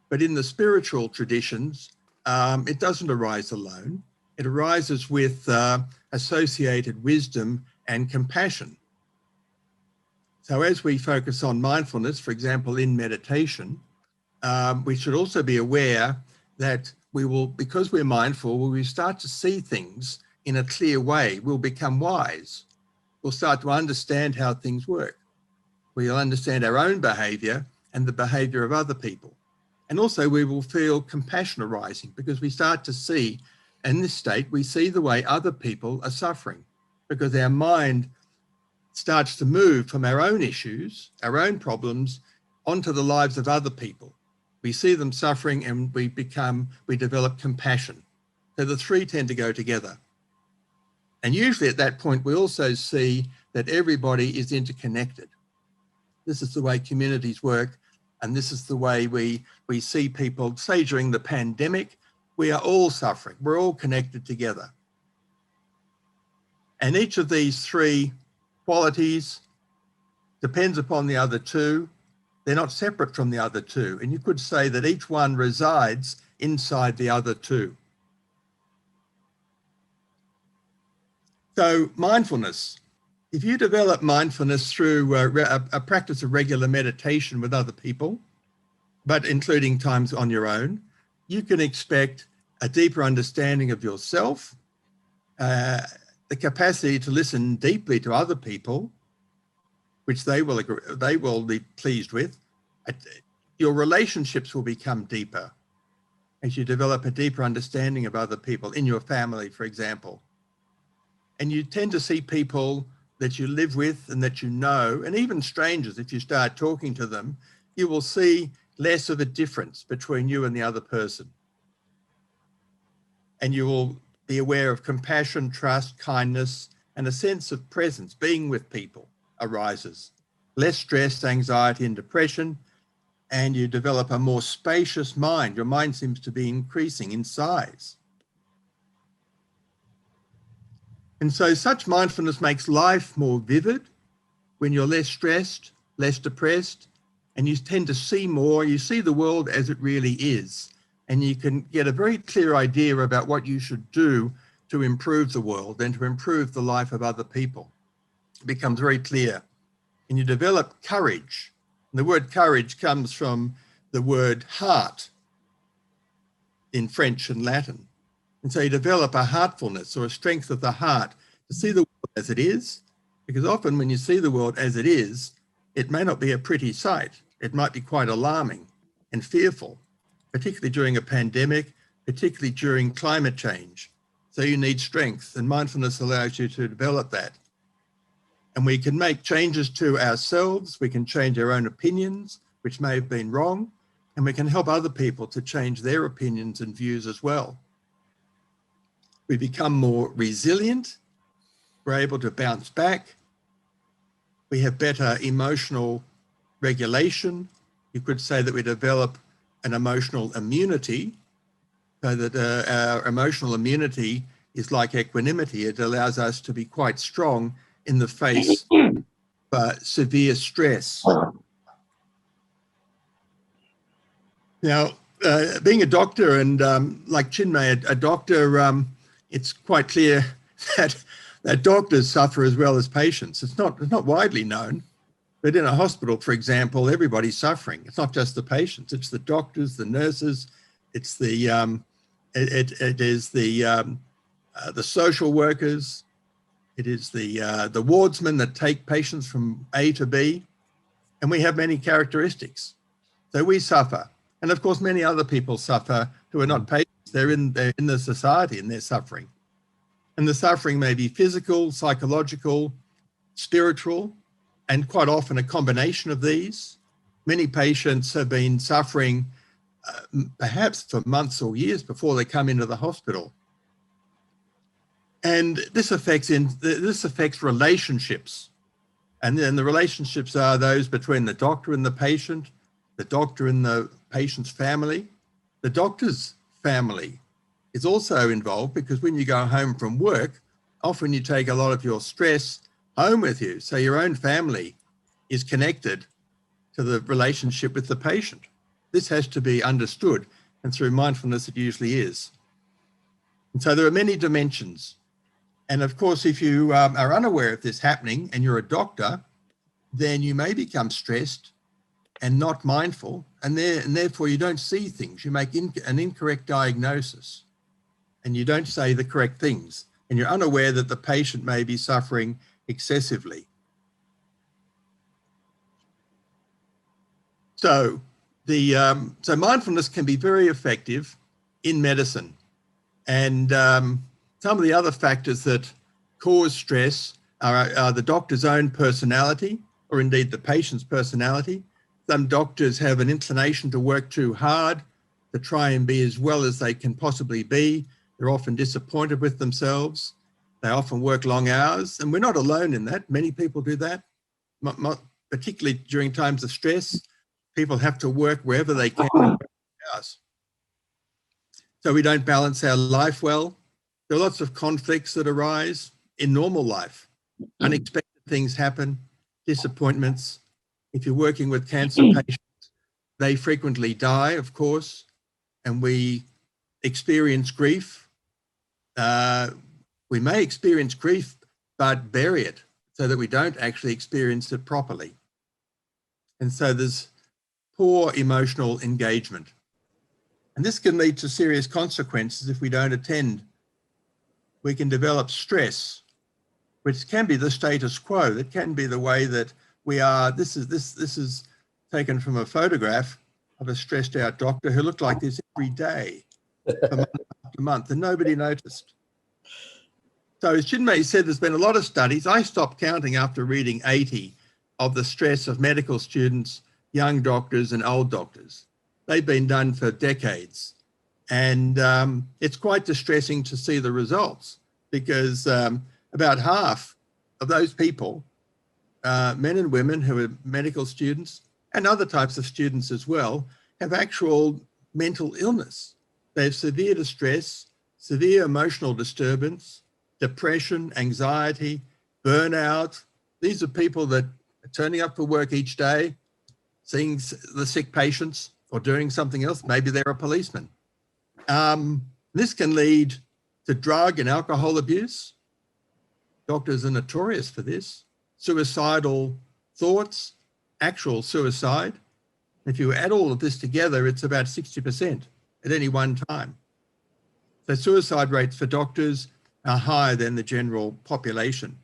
But in the spiritual traditions, it doesn't arise alone. It arises with associated wisdom and compassion. So as we focus on mindfulness, for example, in meditation, we should also be aware that we will, because we're mindful, when we start to see things in a clear way, we'll become wise. We'll start to understand how things work. We'll understand our own behavior and the behavior of other people. And also we will feel compassion arising because we start to see, in this state, we see the way other people are suffering because our mind starts to move from our own issues, our own problems, onto the lives of other people. We see them suffering and we develop compassion. So the three tend to go together. And usually at that point, we also see that everybody is interconnected. This is the way communities work. And this is the way we see people, say during the pandemic, we are all suffering. We're all connected together. And each of these three qualities depends upon the other two. They're not separate from the other two. And you could say that each one resides inside the other two. So mindfulness, if you develop mindfulness through a practice of regular meditation with other people, but including times on your own, you can expect a deeper understanding of yourself, the capacity to listen deeply to other people, which they will be pleased with. Your relationships will become deeper as you develop a deeper understanding of other people in your family, for example. And you tend to see people that you live with and that you know, and even strangers, if you start talking to them, you will see less of a difference between you and the other person. And you will be aware of compassion, trust, kindness, and a sense of presence, being with people arises. Less stress, anxiety, and depression, and you develop a more spacious mind. Your mind seems to be increasing in size. And so such mindfulness makes life more vivid when you're less stressed, less depressed, and you tend to see more. You see the world as it really is, and you can get a very clear idea about what you should do to improve the world and to improve the life of other people. It becomes very clear. And you develop courage. And the word courage comes from the word heart in French and Latin. And so you develop a heartfulness or a strength of the heart to see the world as it is, because often when you see the world as it is, it may not be a pretty sight. It might be quite alarming and fearful, particularly during a pandemic, particularly during climate change. So you need strength, and mindfulness allows you to develop that. And we can make changes to ourselves. We can change our own opinions, which may have been wrong, and we can help other people to change their opinions and views as well. We become more resilient. We're able to bounce back. We have better emotional regulation. You could say that we develop an emotional immunity, so that our emotional immunity is like equanimity. It allows us to be quite strong in the face of severe stress. Now, being a doctor and like Chinmay, a doctor, it's quite clear that doctors suffer as well as patients. It's not widely known, but in a hospital, for example, everybody's suffering. It's not just the patients; it's the doctors, the nurses, it's the it is the social workers, it is the wardsmen that take patients from A to B, and we have many characteristics. So we suffer, and of course, many other people suffer who are not patients. They're in the society and they're suffering. And the suffering may be physical, psychological, spiritual, and quite often a combination of these. Many patients have been suffering perhaps for months or years before they come into the hospital. And this affects relationships. And then the relationships are those between the doctor and the patient, the doctor and the patient's family, The doctor's family is also involved, because when you go home from work, often you take a lot of your stress home with you. So your own family is connected to the relationship with the patient. This has to be understood, and through mindfulness it usually is. And so there are many dimensions. And of course, if you are unaware of this happening and you're a doctor, then you may become stressed and not mindful, and therefore you don't see things. You make an incorrect diagnosis and you don't say the correct things, and you're unaware that the patient may be suffering excessively. So so mindfulness can be very effective in medicine. And some of the other factors that cause stress are the doctor's own personality, or indeed the patient's personality. Some doctors have an inclination to work too hard, to try and be as well as they can possibly be. They're often disappointed with themselves. They often work long hours, and we're not alone in that. Many people do that, particularly during times of stress. People have to work wherever they can. So we don't balance our life well. There are lots of conflicts that arise in normal life. Unexpected things happen, disappointments. If you're working with cancer patients, they frequently die, of course, and we experience grief. We may experience grief, but bury it so that we don't actually experience it properly. And so there's poor emotional engagement. And this can lead to serious consequences if we don't attend. We can develop stress, which can be the status quo. That can be the way that we are. This is taken from a photograph of a stressed out doctor who looked like this every day for month after month, and nobody noticed. So as Chinmay said, there's been a lot of studies. I stopped counting after reading 80 of the stress of medical students, young doctors and old doctors. They've been done for decades. And it's quite distressing to see the results, because about half of those people, men and women who are medical students and other types of students as well, have actual mental illness. They have severe distress, severe emotional disturbance, depression, anxiety, burnout. These are people that are turning up for work each day, seeing the sick patients or doing something else. Maybe they're a policeman. This can lead to drug and alcohol abuse. Doctors are notorious for this. Suicidal thoughts, actual suicide. If you add all of this together, it's about 60% at any one time. So suicide rates for doctors are higher than the general population.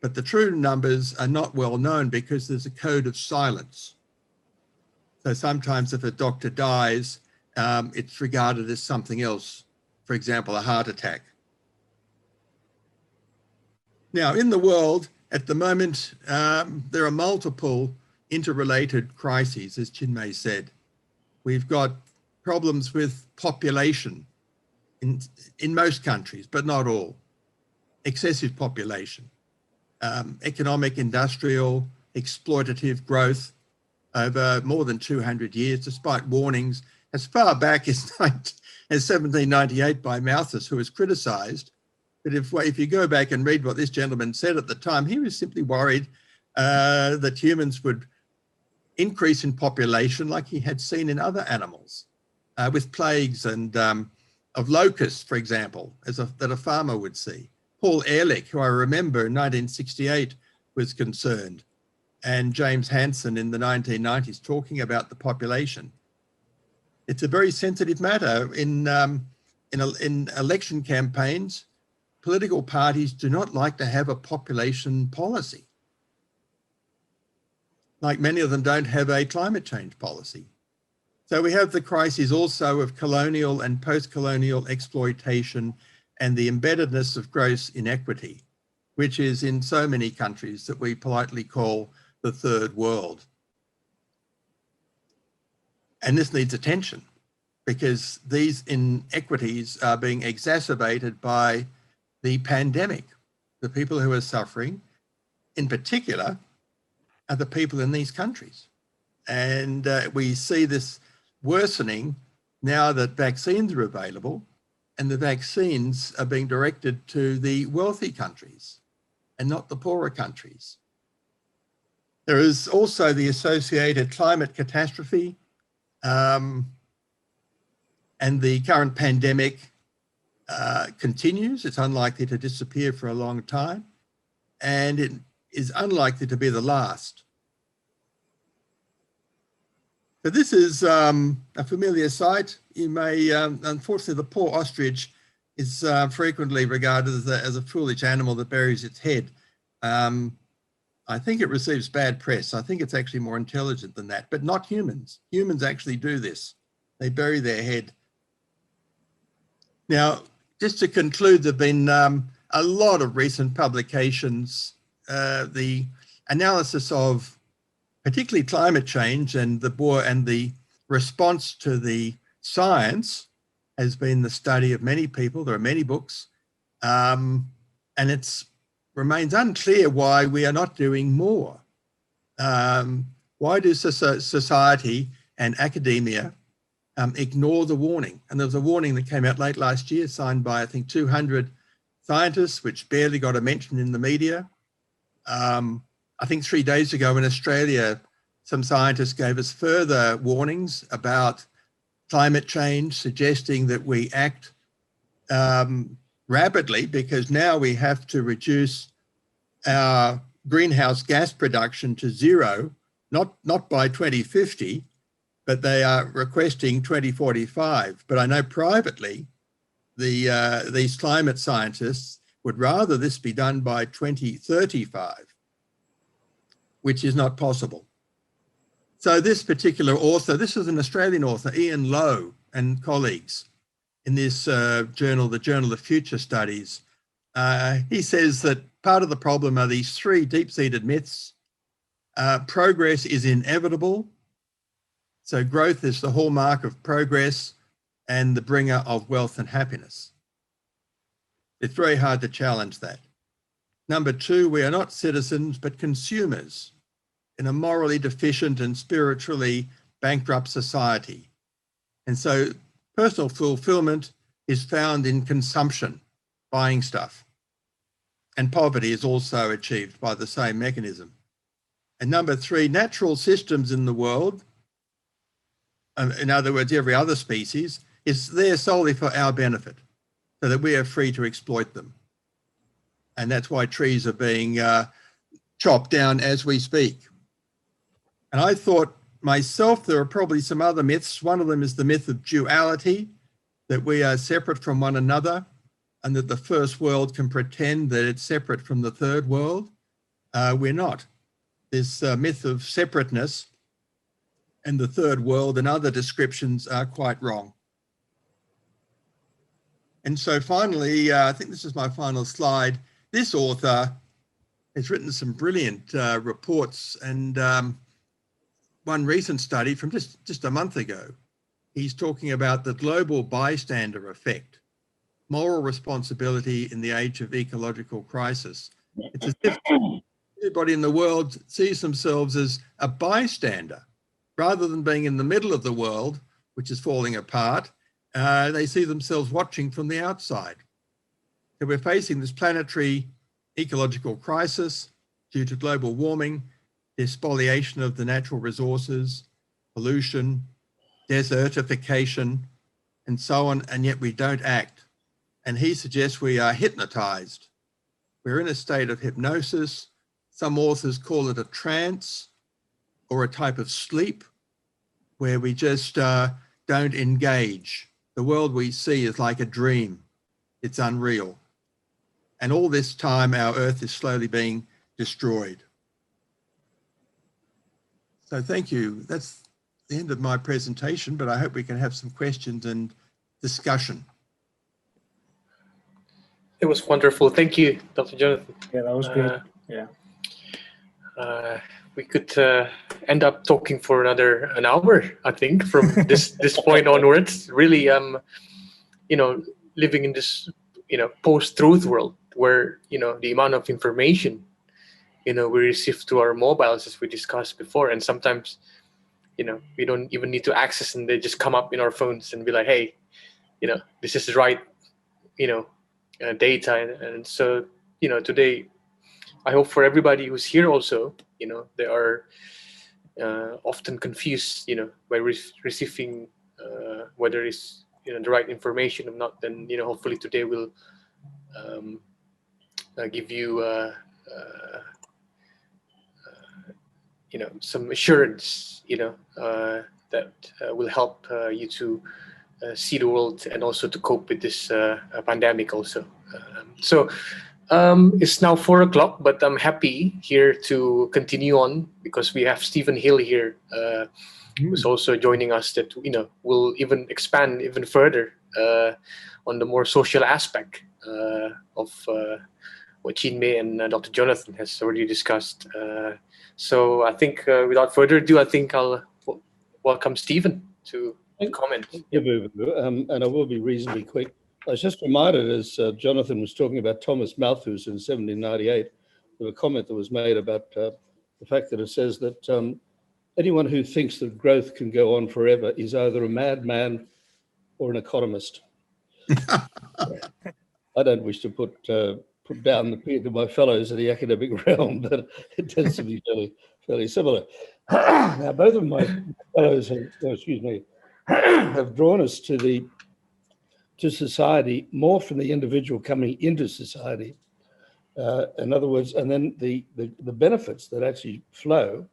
But the true numbers are not well known because there's a code of silence. So sometimes if a doctor dies, it's regarded as something else, for example, a heart attack. Now, in the world, at the moment, there are multiple interrelated crises, as Chinmay said. We've got problems with population in most countries, but not all. Excessive population, economic, industrial, exploitative growth over more than 200 years, despite warnings as far back as 1798 by Malthus, who was criticised. But if you go back and read what this gentleman said at the time, he was simply worried that humans would increase in population like he had seen in other animals, with plagues and of locusts, for example, that a farmer would see. Paul Ehrlich, who I remember in 1968 was concerned, and James Hansen in the 1990s talking about the population. It's a very sensitive matter. In election campaigns, political parties do not like to have a population policy. Like many of them don't have a climate change policy. So we have the crises also of colonial and post-colonial exploitation and the embeddedness of gross inequity, which is in so many countries that we politely call the third world. And this needs attention because these inequities are being exacerbated by the pandemic. The people who are suffering, in particular, are the people in these countries. And we see this worsening now that vaccines are available, and the vaccines are being directed to the wealthy countries and not the poorer countries. There is also the associated climate catastrophe, and the current pandemic continues. It's unlikely to disappear for a long time, and it is unlikely to be the last. So this is a familiar sight. You may, unfortunately, the poor ostrich is frequently regarded as a foolish animal that buries its head. I think it receives bad press. I think it's actually more intelligent than that, but not humans. Humans actually do this. They bury their head. Now, just to conclude, there have been a lot of recent publications. The analysis of particularly climate change and the response to the science has been the study of many people. There are many books, and it remains unclear why we are not doing more. Why do society and academia ignore the warning? And there was a warning that came out late last year, signed by, I think, 200 scientists, which barely got a mention in the media. I think 3 days ago in Australia, some scientists gave us further warnings about climate change, suggesting that we act rapidly, because now we have to reduce our greenhouse gas production to zero, not by 2050, but they are requesting 2045. But I know privately, these climate scientists would rather this be done by 2035, which is not possible. So this particular author, this is an Australian author, Ian Lowe and colleagues, in this journal, the Journal of Future Studies, he says that part of the problem are these three deep-seated myths. Progress is inevitable. So growth is the hallmark of progress and the bringer of wealth and happiness. It's very hard to challenge that. Number two, we are not citizens, but consumers in a morally deficient and spiritually bankrupt society. And so personal fulfillment is found in consumption, buying stuff. And poverty is also achieved by the same mechanism. And number three, natural systems in the world, in other words, every other species, is there solely for our benefit, so that we are free to exploit them. And that's why trees are being chopped down as we speak. And I thought myself, there are probably some other myths. One of them is the myth of duality, that we are separate from one another, and that the first world can pretend that it's separate from the third world. We're not. This myth of separateness and the third world and other descriptions are quite wrong. And so finally, I think this is my final slide. This author has written some brilliant reports, and one recent study from just a month ago, he's talking about the global bystander effect, moral responsibility in the age of ecological crisis. It's as if everybody in the world sees themselves as a bystander, rather than being in the middle of the world, which is falling apart. They see themselves watching from the outside. So we're facing this planetary ecological crisis due to global warming, the spoliation of the natural resources, pollution, desertification, and so on, and yet we don't act. And he suggests we are hypnotized. We're in a state of hypnosis. Some authors call it a trance or a type of sleep, where we just don't engage. The world we see is like a dream. It's unreal. And all this time, our Earth is slowly being destroyed. So thank you. That's the end of my presentation, but I hope we can have some questions and discussion. It was wonderful. Thank you, Dr. Jonathan. Yeah, that was great. Yeah. We could end up talking for an hour, I think, from this point onwards. Really, living in this, post-truth world where, the amount of information, we receive to our mobiles, as we discussed before, and sometimes we don't even need to access, and they just come up in our phones and be like, hey, this is the right, data. And so, today, I hope for everybody who's here also, they are often confused, by receiving whether it's, the right information or not. Then, hopefully today will give you, some assurance, that will help you to see the world and also to cope with this pandemic also. It's now 4:00, but I'm happy here to continue on because we have Stephen Hill here, who's also joining us, that will even expand even further on the more social aspect of what Chinmay and Dr. Jonathan has already discussed. So I think without further ado, I think I'll welcome Stephen to comment. And I will be reasonably quick. I was just reminded, as Jonathan was talking about Thomas Malthus in 1798, of a comment that was made about the fact that it says that anyone who thinks that growth can go on forever is either a madman or an economist. I don't wish to put down my fellows in the academic realm, but it tends to be fairly similar. Now, both of my fellows have drawn us to society more from the individual coming into society. In other words, and then the benefits that actually flow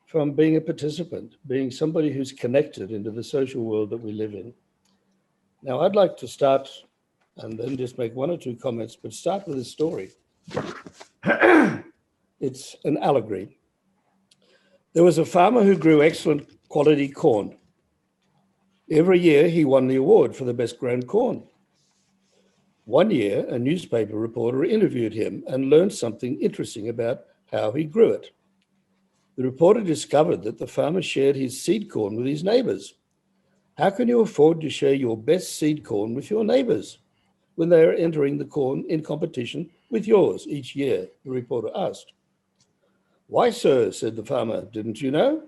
from being a participant, being somebody who's connected into the social world that we live in. Now, I'd like to start and then just make one or two comments, but start with a story. It's an allegory. There was a farmer who grew excellent quality corn. Every year he won the award for the best grown corn. One year, a newspaper reporter interviewed him and learned something interesting about how he grew it. The reporter discovered that the farmer shared his seed corn with his neighbors. How can you afford to share your best seed corn with your neighbors when they are entering the corn in competition with yours each year? The reporter asked. Why, sir, said the farmer, didn't you know?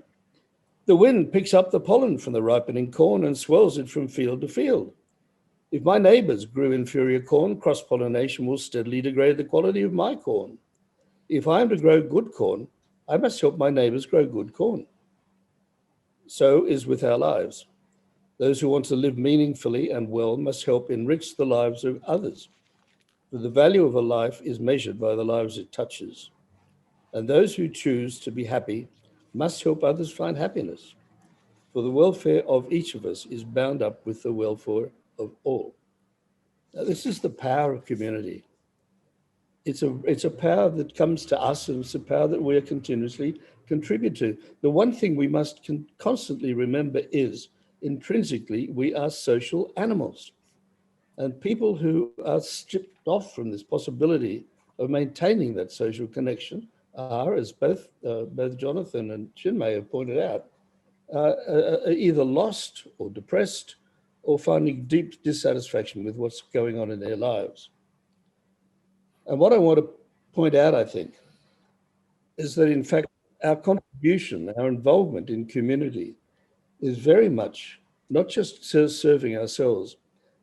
The wind picks up the pollen from the ripening corn and swirls it from field to field. If my neighbors grew inferior corn, cross-pollination will steadily degrade the quality of my corn. If I am to grow good corn, I must help my neighbors grow good corn. So is with our lives. Those who want to live meaningfully and well must help enrich the lives of others. For the value of a life is measured by the lives it touches. And those who choose to be happy must help others find happiness. For the welfare of each of us is bound up with the welfare of all. Now, this is the power of community. It's a power that comes to us, and it's a power that we are continuously contribute to. The one thing we must constantly remember is intrinsically we are social animals, and people who are stripped off from this possibility of maintaining that social connection are, as both Jonathan and Chinmay have pointed out, either lost or depressed or finding deep dissatisfaction with what's going on in their lives. And what I want to point out, I think, is that in fact, our contribution, our involvement in community is very much not just serving ourselves,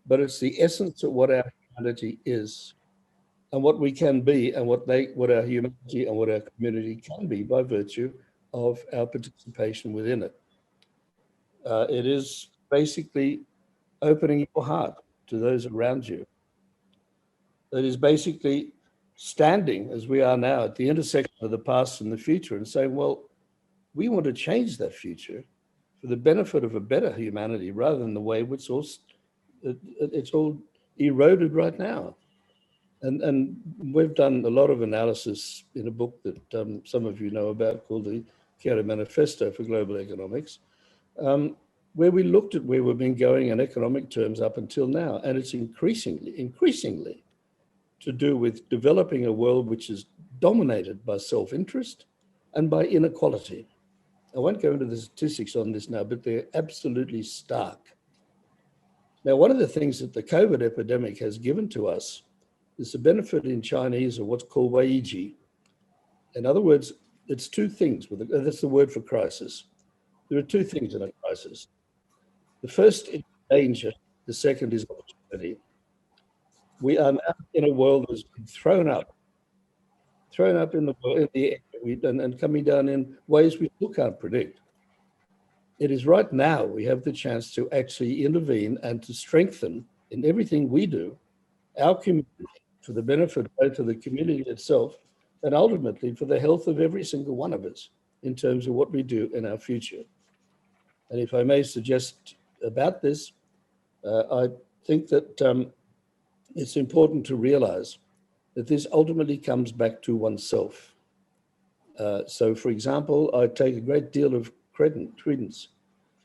but it's the essence of what our humanity is and what we can be and what our humanity and what our community can be by virtue of our participation within it. It is basically opening your heart to those around you. It is basically standing, as we are now, at the intersection of the past and the future and saying, well, we want to change that future for the benefit of a better humanity rather than the way which it's all eroded right now. And we've done a lot of analysis in a book that some of you know about called the Kyoto Manifesto for Global Economics, where we looked at where we've been going in economic terms up until now. And it's increasingly to do with developing a world which is dominated by self-interest and by inequality. I won't go into the statistics on this now, but they're absolutely stark. Now, one of the things that the COVID epidemic has given to us is the benefit in Chinese of what's called weiji. In other words, it's two things. That's the word for crisis. There are two things in a crisis. The first is danger. The second is opportunity. We are now in a world that's been thrown up in the world, in the air, and coming down in ways we still can't predict. It is right now we have the chance to actually intervene and to strengthen in everything we do our community for the benefit both of the community itself and ultimately for the health of every single one of us in terms of what we do in our future. And if I may suggest about this, I think that it's important to realize that this ultimately comes back to oneself. So, for example, I take a great deal of credence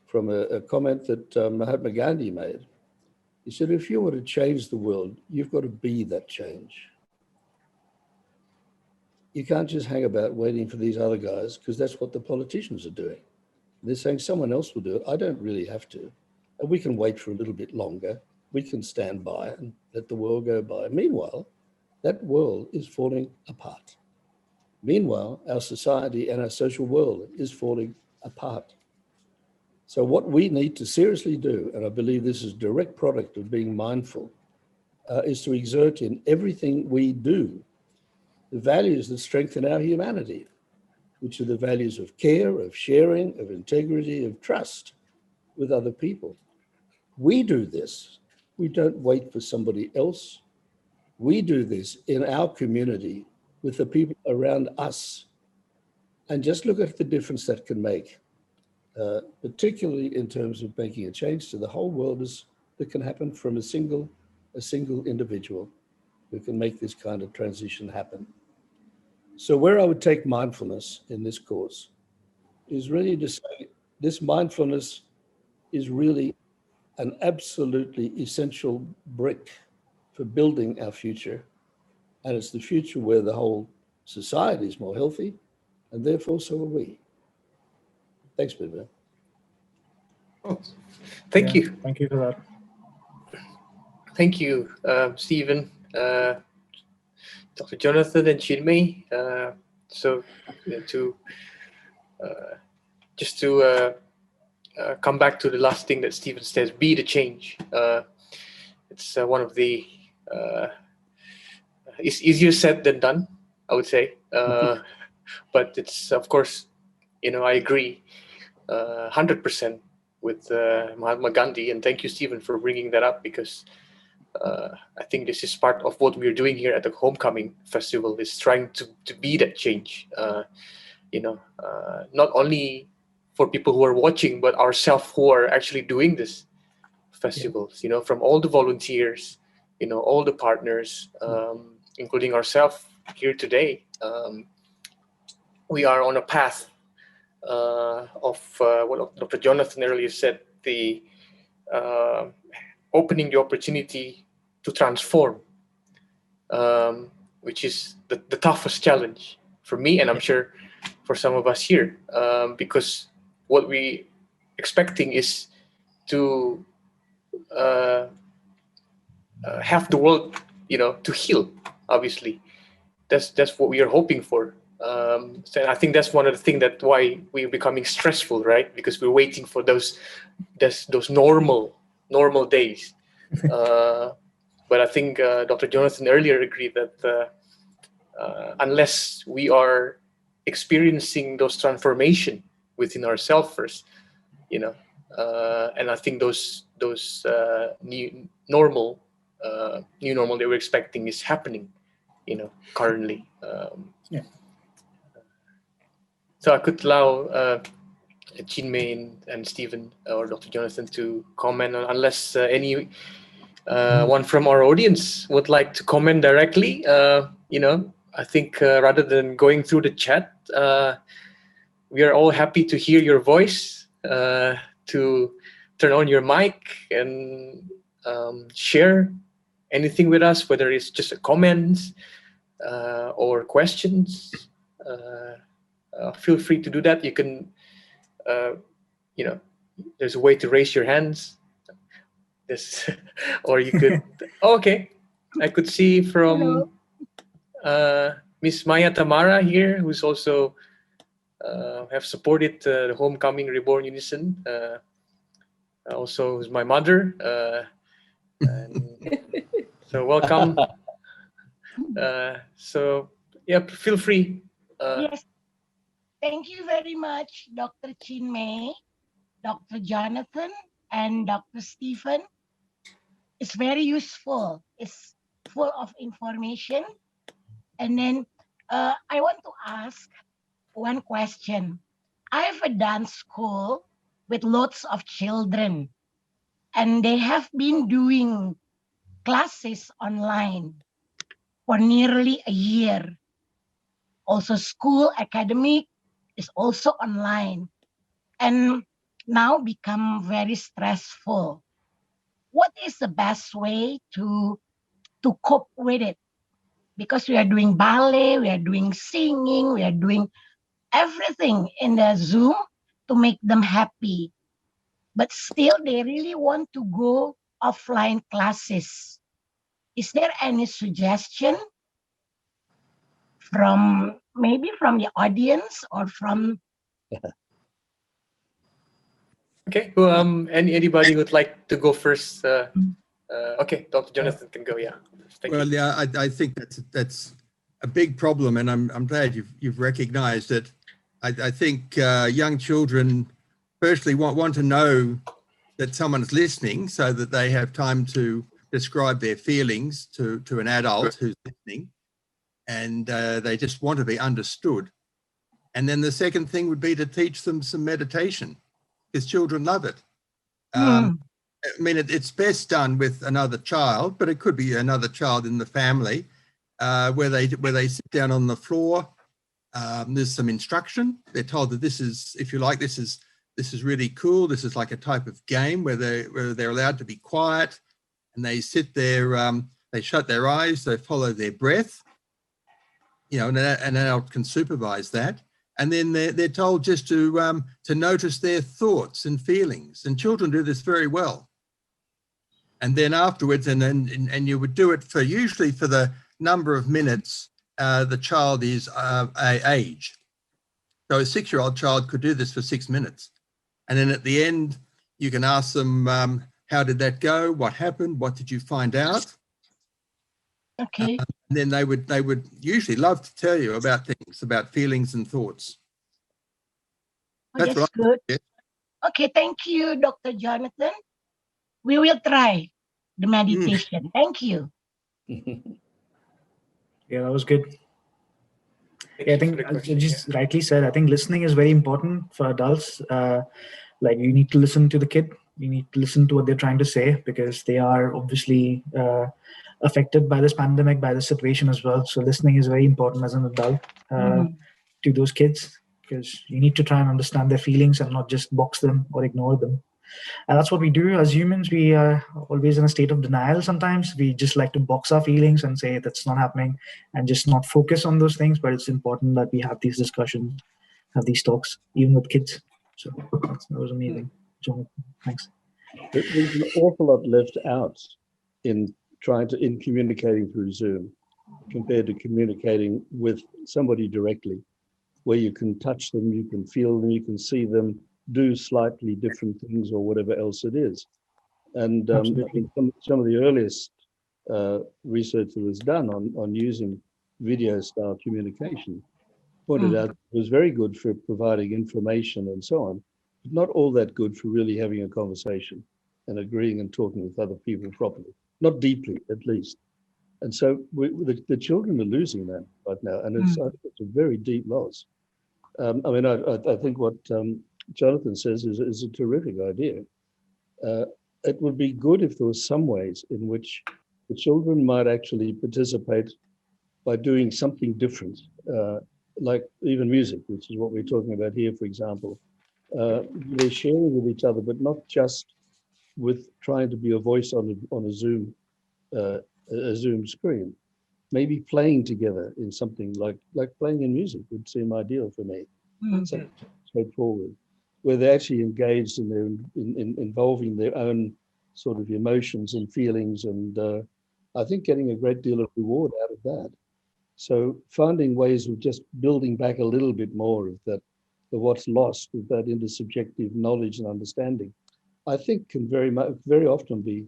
from a comment that Mahatma Gandhi made. He said, if you want to change the world, you've got to be that change. You can't just hang about waiting for these other guys, because that's what the politicians are doing. They're saying someone else will do it. I don't really have to. And we can wait for a little bit longer. We can stand by and let the world go by. Meanwhile, that world is falling apart. Meanwhile, our society and our social world is falling apart. So what we need to seriously do, and I believe this is a direct product of being mindful, is to exert in everything we do the values that strengthen our humanity, which are the values of care, of sharing, of integrity, of trust with other people. We do this. We don't wait for somebody else. We do this in our community with the people around us. And just look at the difference that can make, particularly in terms of making a change to the whole world that can happen from a single individual who can make this kind of transition happen. So where I would take mindfulness in this course is really to say this mindfulness is really an absolutely essential brick for building our future. And it's the future where the whole society is more healthy, and therefore so are we. Thanks, Biba. Oh, thank you. Thank you for that. Thank you, Stephen, Dr. Jonathan, and Chinmay. Just to come back to the last thing that Stephen says, be the change. It's one of the, it's easier said than done, I would say. But it's, of course, I agree 100% with Mahatma Gandhi. And thank you, Stephen, for bringing that up, because I think this is part of what we're doing here at the Homecoming Festival, is trying to be that change, not only for people who are watching, but ourselves who are actually doing this festivals, from all the volunteers, all the partners, including ourselves here today. We are on a path of what Dr. Jonathan earlier said, the opening the opportunity to transform, which is the toughest challenge for me, and I'm sure for some of us here, because what we expecting is to have the world, to heal. Obviously, that's what we are hoping for. So I think that's one of the things that why we're becoming stressful, right? Because we're waiting for those normal days. But I think Dr. Jonathan earlier agreed that unless we are experiencing those transformation within ourselves first, and I think those new normal that we're expecting is happening, currently. So I could allow Chinmay and Stephen or Dr. Jonathan to comment on, unless any one from our audience would like to comment directly. I think rather than going through the chat, we are all happy to hear your voice, to turn on your mic and share anything with us, whether it's just a comments or questions. Feel free to do that. You can, there's a way to raise your hands. Or you could, okay. I could see from Miss Maya Tamara here, who's also have supported the Homecoming Reborn Unison. Also, who's my mother. And so welcome. So yeah, feel free. Yes, thank you very much, Dr. Chinmay, Dr. Jonathan, and Dr. Stephen. It's very useful. It's full of information. And then I want to ask one question. I have a dance school with lots of children, and they have been doing classes online for nearly a year. Also, school academic is also online, and now become very stressful. What is the best way to cope with it? Because we are doing ballet, we are doing singing, we are doing everything in the Zoom to make them happy. But still, they really want to go offline classes. Is there any suggestion from maybe from the audience or from? Okay. Well, anybody who'd like to go first? Okay, Dr. Jonathan can go. Yeah. Thank you. Well, yeah, I think that's a big problem, and I'm glad you've recognised it. I think young children firstly want to know that someone's listening, so that they have time to describe their feelings to an adult who's listening, and they just want to be understood. And then the second thing would be to teach them some meditation, because children love it. I mean, it's best done with another child, but it could be another child in the family, where they sit down on the floor. There's some instruction. They're told that this is, if you like, this is really cool. This is like a type of game where they're allowed to be quiet, and they sit there. They shut their eyes. They follow their breath. You know, and an adult can supervise that. And then they're told just to notice their thoughts and feelings. And children do this very well. And then afterwards, and you would do it for usually for the number of minutes the child is age. So a 6-year-old child could do this for 6 minutes. And then at the end, you can ask them, how did that go? What happened? What did you find out? Okay. And then they would usually love to tell you about things, about feelings and thoughts. That's what good. Yeah. Okay, thank you, Dr. Jonathan. We will try the meditation. Thank you. Yeah, that was good. Thank Yeah, I you think for the as you question, just rightly said, I think listening is very important for adults. Like, you need to listen to the kid. You need to listen to what they're trying to say, because they are obviously affected by this pandemic, by the situation as well. So listening is very important as an adult to those kids, because you need to try and understand their feelings and not just box them or ignore them. And that's what we do as humans. We are always in a state of denial sometimes. We just like to box our feelings and say that's not happening and just not focus on those things. But it's important that we have these discussions, have these talks, even with kids. So that was amazing. Jonathan, thanks. There's an awful lot left out in communicating through Zoom compared to communicating with somebody directly, where you can touch them, you can feel them, you can see them do slightly different things or whatever else it is. And I think some of the earliest research that was done on using video style communication pointed out it was very good for providing information and so on, but not all that good for really having a conversation and agreeing and talking with other people properly, not deeply at least. And so the children are losing that right now, and I think it's a very deep loss. I mean, I think what Jonathan says is a terrific idea. It would be good if there was some ways in which the children might actually participate by doing something different, like even music, which is what we're talking about here, for example. They're sharing with each other, but not just with trying to be a voice on a Zoom screen. Maybe playing together in something like playing in music would seem ideal for me. So straightforward, where they're actually engaged in involving their own sort of emotions and feelings, and I think getting a great deal of reward out of that. So finding ways of just building back a little bit more of that what's lost with that intersubjective knowledge and understanding, I think can very often be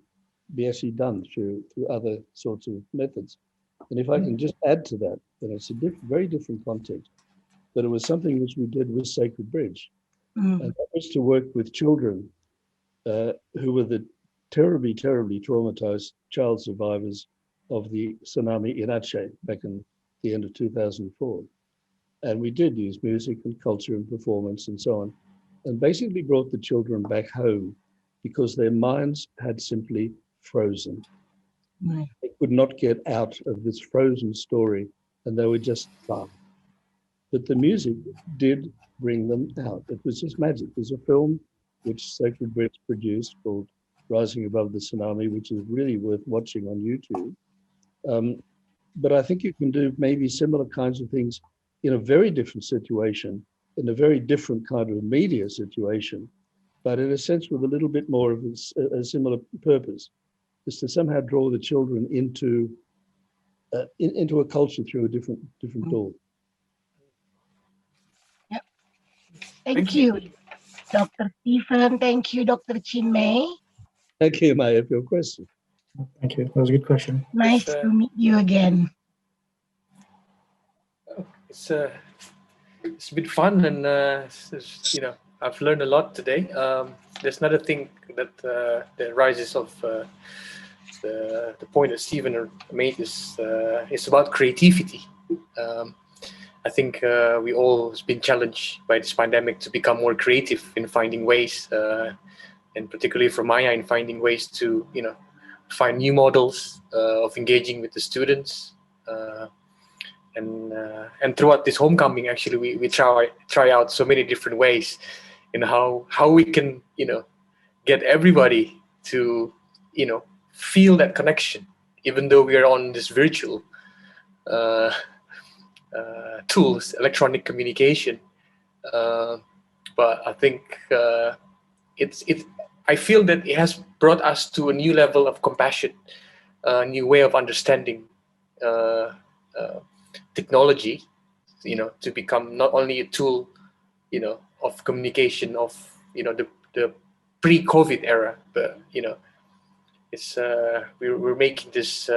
actually done through other sorts of methods. And if I can just add to that, then it's a very different context. But it was something which we did with Sacred Bridge. And that was to work with children who were the terribly, terribly traumatized child survivors of the tsunami in Aceh back in the end of 2004. And we did use music and culture and performance and so on, and basically brought the children back home because their minds had simply frozen. They could not get out of this frozen story, and they were just stuck. But the music did bring them out. It was just magic. There's a film which Sacred Bridge produced called Rising Above the Tsunami, which is really worth watching on YouTube. But I think you can do maybe similar kinds of things in a very different situation, in a very different kind of media situation, but in a sense with a little bit more of a similar purpose, is to somehow draw the children into a culture through a different door. Yep. Thank you, Dr. Stephen. Thank you, Dr. Chinmay. Thank you, Maya, for your question. Thank you. That was a good question. Nice to meet you again. It's been fun, and I've learned a lot today. There's another thing that rises of the point that Stephen made is about creativity. I think we all have been challenged by this pandemic to become more creative in finding ways, and particularly for Maya, in finding ways to find new models of engaging with the students. And throughout this homecoming, actually, we try out so many different ways in how we can get everybody to feel that connection, even though we are on this virtual tools, electronic communication. But I think I feel that it has brought us to a new level of compassion, a new way of understanding technology, to become not only a tool, of communication of, the pre-COVID era, but it's we're making this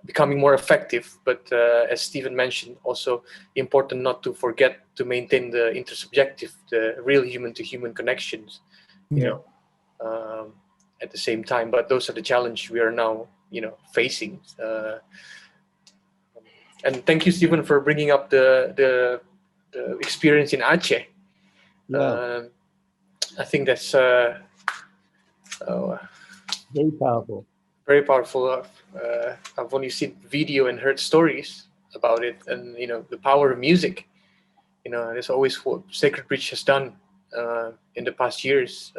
becoming more effective. But as Stephen mentioned, also important not to forget to maintain the intersubjective, the real human-to-human connections, at the same time. But those are the challenge we are now, facing. And thank you, Stephen, for bringing up the experience in Aceh. Yeah. I think that's Very powerful. Very powerful. I've only seen video and heard stories about it, and the power of music. There's always what Sacred Bridge has done in the past years.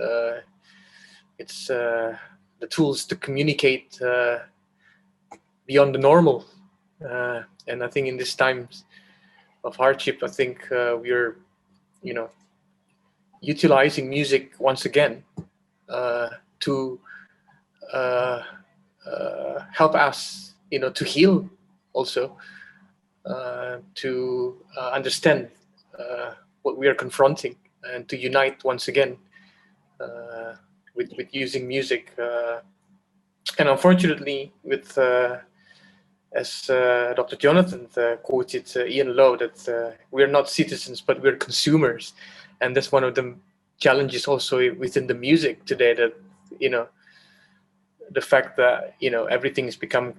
It's the tools to communicate beyond the normal. And I think in these times of hardship, I think we're, utilizing music once again to help us, to heal, also to understand what we are confronting, and to unite once again with using music. And unfortunately, with as Dr. Jonathan quoted Ian Lowe, that we're not citizens, but we're consumers. And that's one of the challenges also within the music today, that, the fact that, everything has become,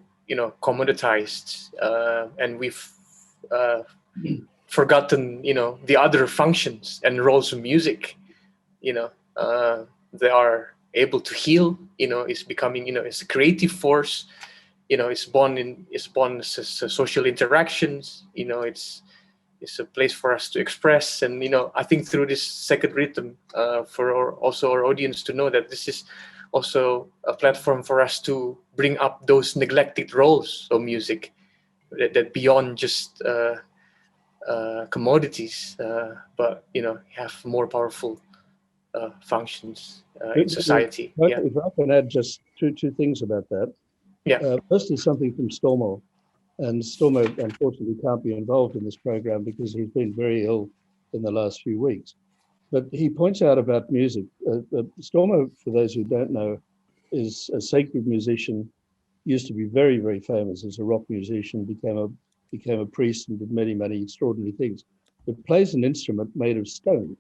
commoditized, and we've forgotten, the other functions and roles of music. They are able to heal, it's becoming, it's a creative force. It's born as social interactions. It's a place for us to express, and I think through this second rhythm, for our audience to know that this is also a platform for us to bring up those neglected roles of music, that beyond just commodities, but have more powerful functions in society. If I can add just two things about that. Yeah. First is something from Stormo, And Stormo, unfortunately, can't be involved in this program because he's been very ill in the last few weeks. But he points out about music. Stormo, for those who don't know, is a sacred musician, used to be very, very famous as a rock musician, became a priest and did many, many extraordinary things, but plays an instrument made of stone.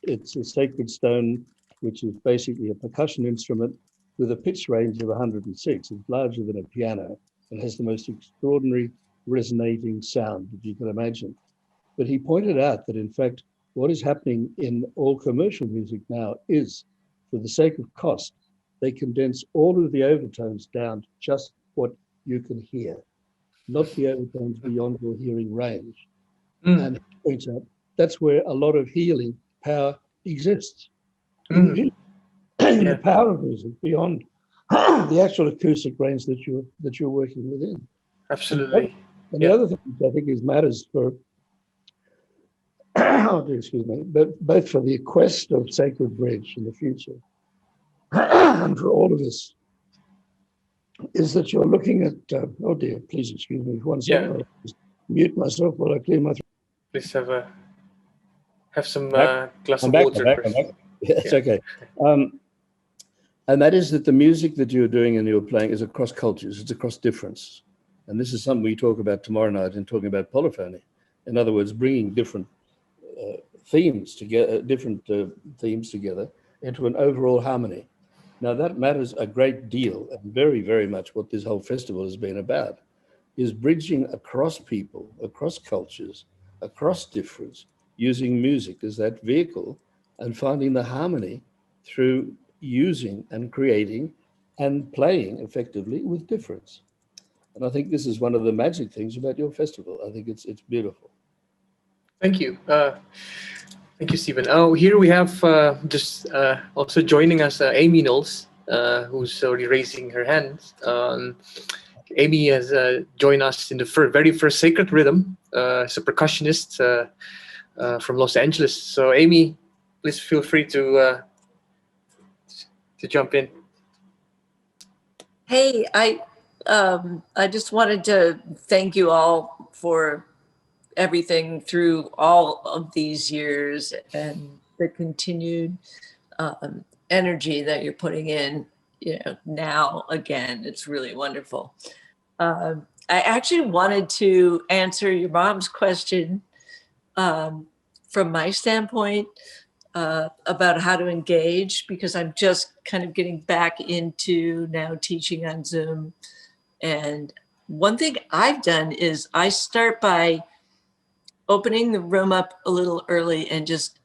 It's a sacred stone, which is basically a percussion instrument with a pitch range of 106. It's larger than a piano and has the most extraordinary resonating sound that you can imagine. But he pointed out that, in fact, what is happening in all commercial music now is, for the sake of cost, they condense all of the overtones down to just what you can hear, not the overtones beyond your hearing range. And he points out that's where a lot of healing power exists. In the power of music beyond the actual acoustic range that you're working within. Absolutely. And the other thing which I think is matters for but both for the quest of Sacred Bridge in the future and for all of us, is that you're looking at, oh dear, please excuse me for 1 second. I'll just mute myself while I clear my throat. Please have some glass of water. It's okay. And that is that the music that you're doing and you're playing is across cultures, it's across difference. And this is something we talk about tomorrow night in talking about polyphony. In other words, bringing different themes together, themes together into an overall harmony. Now that matters a great deal, and very, very much what this whole festival has been about, is bridging across people, across cultures, across difference, using music as that vehicle and finding the harmony through using and creating and playing effectively with difference. And I think this is one of the magic things about your festival. I think it's beautiful. Thank you. Thank you, Stephen. Oh, here we have just also joining us, Amy Knowles, who's already raising her hand. Amy has joined us in the very first Sacred Rhythm. She's a percussionist from Los Angeles. So, Amy, please feel free to jump in. Hey, I just wanted to thank you all for everything through all of these years and the continued energy that you're putting in, now again. It's really wonderful. I actually wanted to answer your mom's question from my standpoint about how to engage, because I'm just kind of getting back into now teaching on Zoom. And one thing I've done is I start by opening the room up a little early and just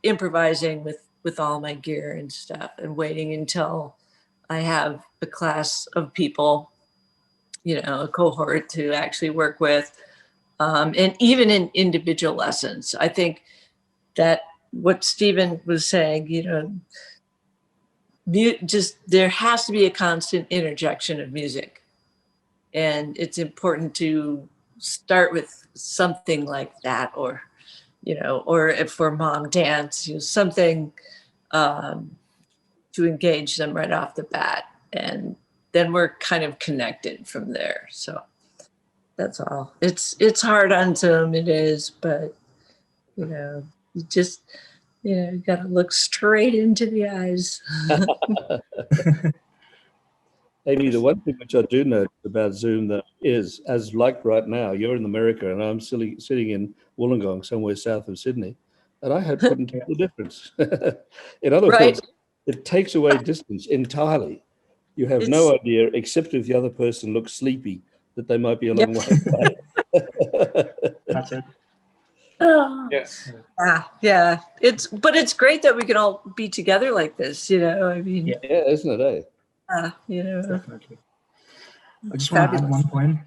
improvising with all my gear and stuff, and waiting until I have a class of people, a cohort to actually work with. And even in individual lessons, I think that what Stephen was saying, just there has to be a constant interjection of music. And it's important to start with something like that, or if for mom dance, something to engage them right off the bat, and then we're kind of connected from there. So that's all. It's hard on Zoom, it is, but you just you got to look straight into the eyes. Amy, the one thing which I do know about Zoom though is, as like right now, you're in America and I'm sitting in Wollongong, somewhere south of Sydney, and I couldn't tell the difference. In other words, it takes away distance entirely. You have no idea, except if the other person looks sleepy, that they might be a long way away. That's it. Yes. Yeah. It's great that we can all be together like this, I mean. Yeah, isn't it, Definitely. I just want to add one point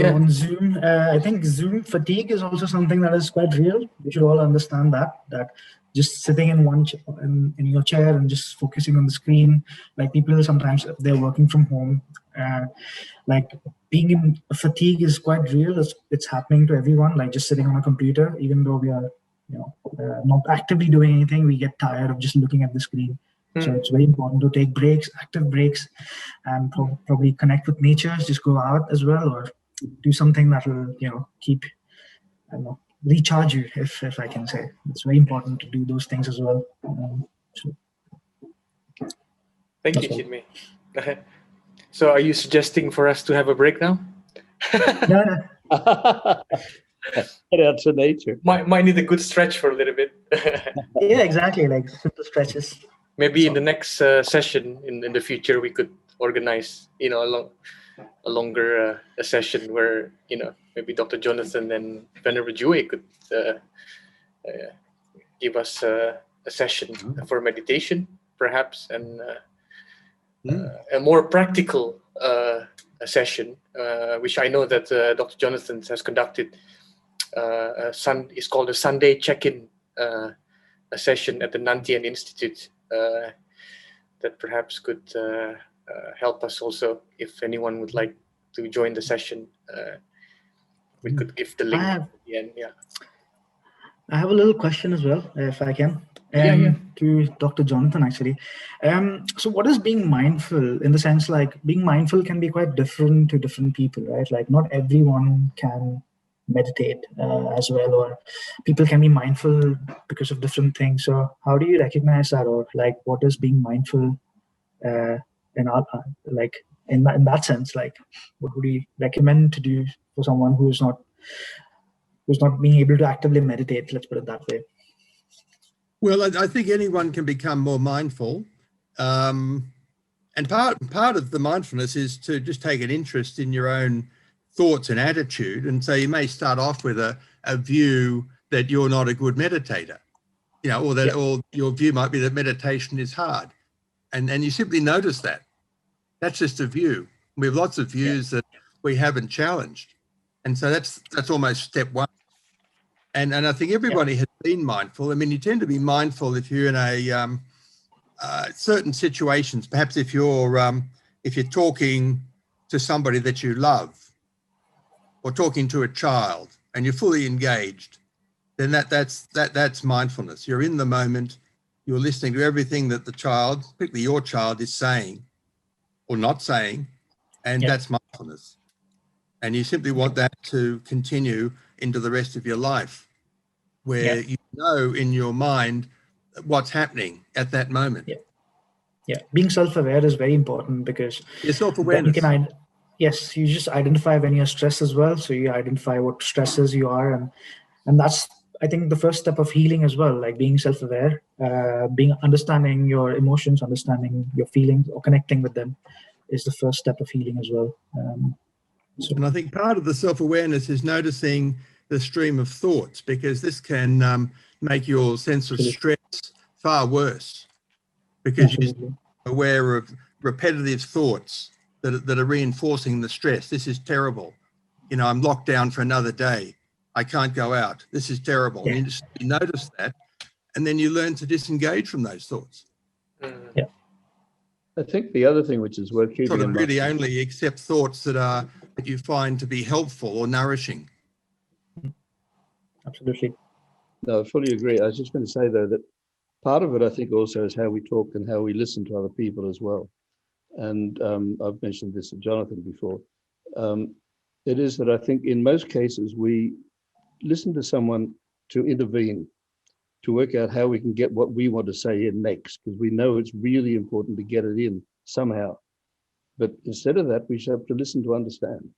on Zoom. I think Zoom fatigue is also something that is quite real. We should all understand that just sitting in in your chair and just focusing on the screen, like people sometimes, if they're working from home, like being in fatigue is quite real. It's happening to everyone, like just sitting on a computer, even though we are not actively doing anything, we get tired of just looking at the screen. So it's very important to take breaks, active breaks, and probably connect with nature. Just go out as well, or do something that will, keep, I don't know, recharge you, if I can say. It's very important to do those things as well. Thank you, Chinmay. So are you suggesting for us to have a break now? No. Get out to nature. Might need a good stretch for a little bit. Yeah, exactly. Like simple stretches. Maybe in the next session in the future, we could organize, a longer a session where, maybe Dr. Jonathan and Venerable Juewei could give us a session for meditation, perhaps, and a more practical session, which I know that Dr. Jonathan has conducted. It's called a Sunday check-in a session at the Tien Institute that perhaps could help us also. If anyone would like to join the session, we could give the link at the end. Yeah. I have a little question as well, if I can. To Dr. Jonathan, actually. So what is being mindful, in the sense, like, being mindful can be quite different to different people, right? Like, not everyone can meditate as well, or people can be mindful because of different things. So how do you recognize that, or like, what is being mindful in that sense? Like, what would you recommend to do for someone who's not being able to actively meditate? Let's put it that way. Well, I think anyone can become more mindful. And part of the mindfulness is to just take an interest in your own thoughts and attitude. And so you may start off with a view that you're not a good meditator, or your view might be that meditation is hard. And you simply notice that. That's just a view. We have lots of views that we haven't challenged. And so that's almost step one. And I think everybody has been mindful. I mean, you tend to be mindful if you're in a certain situations. Perhaps if you're talking to somebody that you love, or talking to a child, and you're fully engaged, then that's mindfulness. You're in the moment. You're listening to everything that the child, particularly your child, is saying or not saying, and that's mindfulness. And you simply want that to continue into the rest of your life, where you know in your mind what's happening at that moment. Yeah. Being self-aware is very important, because your self-awareness. You just identify when you're stressed as well. So you identify what stresses you are, and that's, I think, the first step of healing as well. Like, being self-aware, understanding your emotions, understanding your feelings, or connecting with them is the first step of healing as well. And I think part of the self-awareness is noticing the stream of thoughts, because this can make your sense of stress far worse, because you're aware of repetitive thoughts that are reinforcing the stress. This is terrible. I'm locked down for another day. I can't go out. This is terrible. And you notice that, and then you learn to disengage from those thoughts. Yeah. I think the other thing which is worth keeping in mind, really only accept thoughts that you find to be helpful or nourishing. Absolutely. No, I fully agree. I was just going to say, though, that part of it, I think, also is how we talk and how we listen to other people as well. And I've mentioned this to Jonathan before. It is that I think in most cases we listen to someone to intervene, to work out how we can get what we want to say in next, because we know it's really important to get it in somehow. But instead of that, we should have to listen to understand.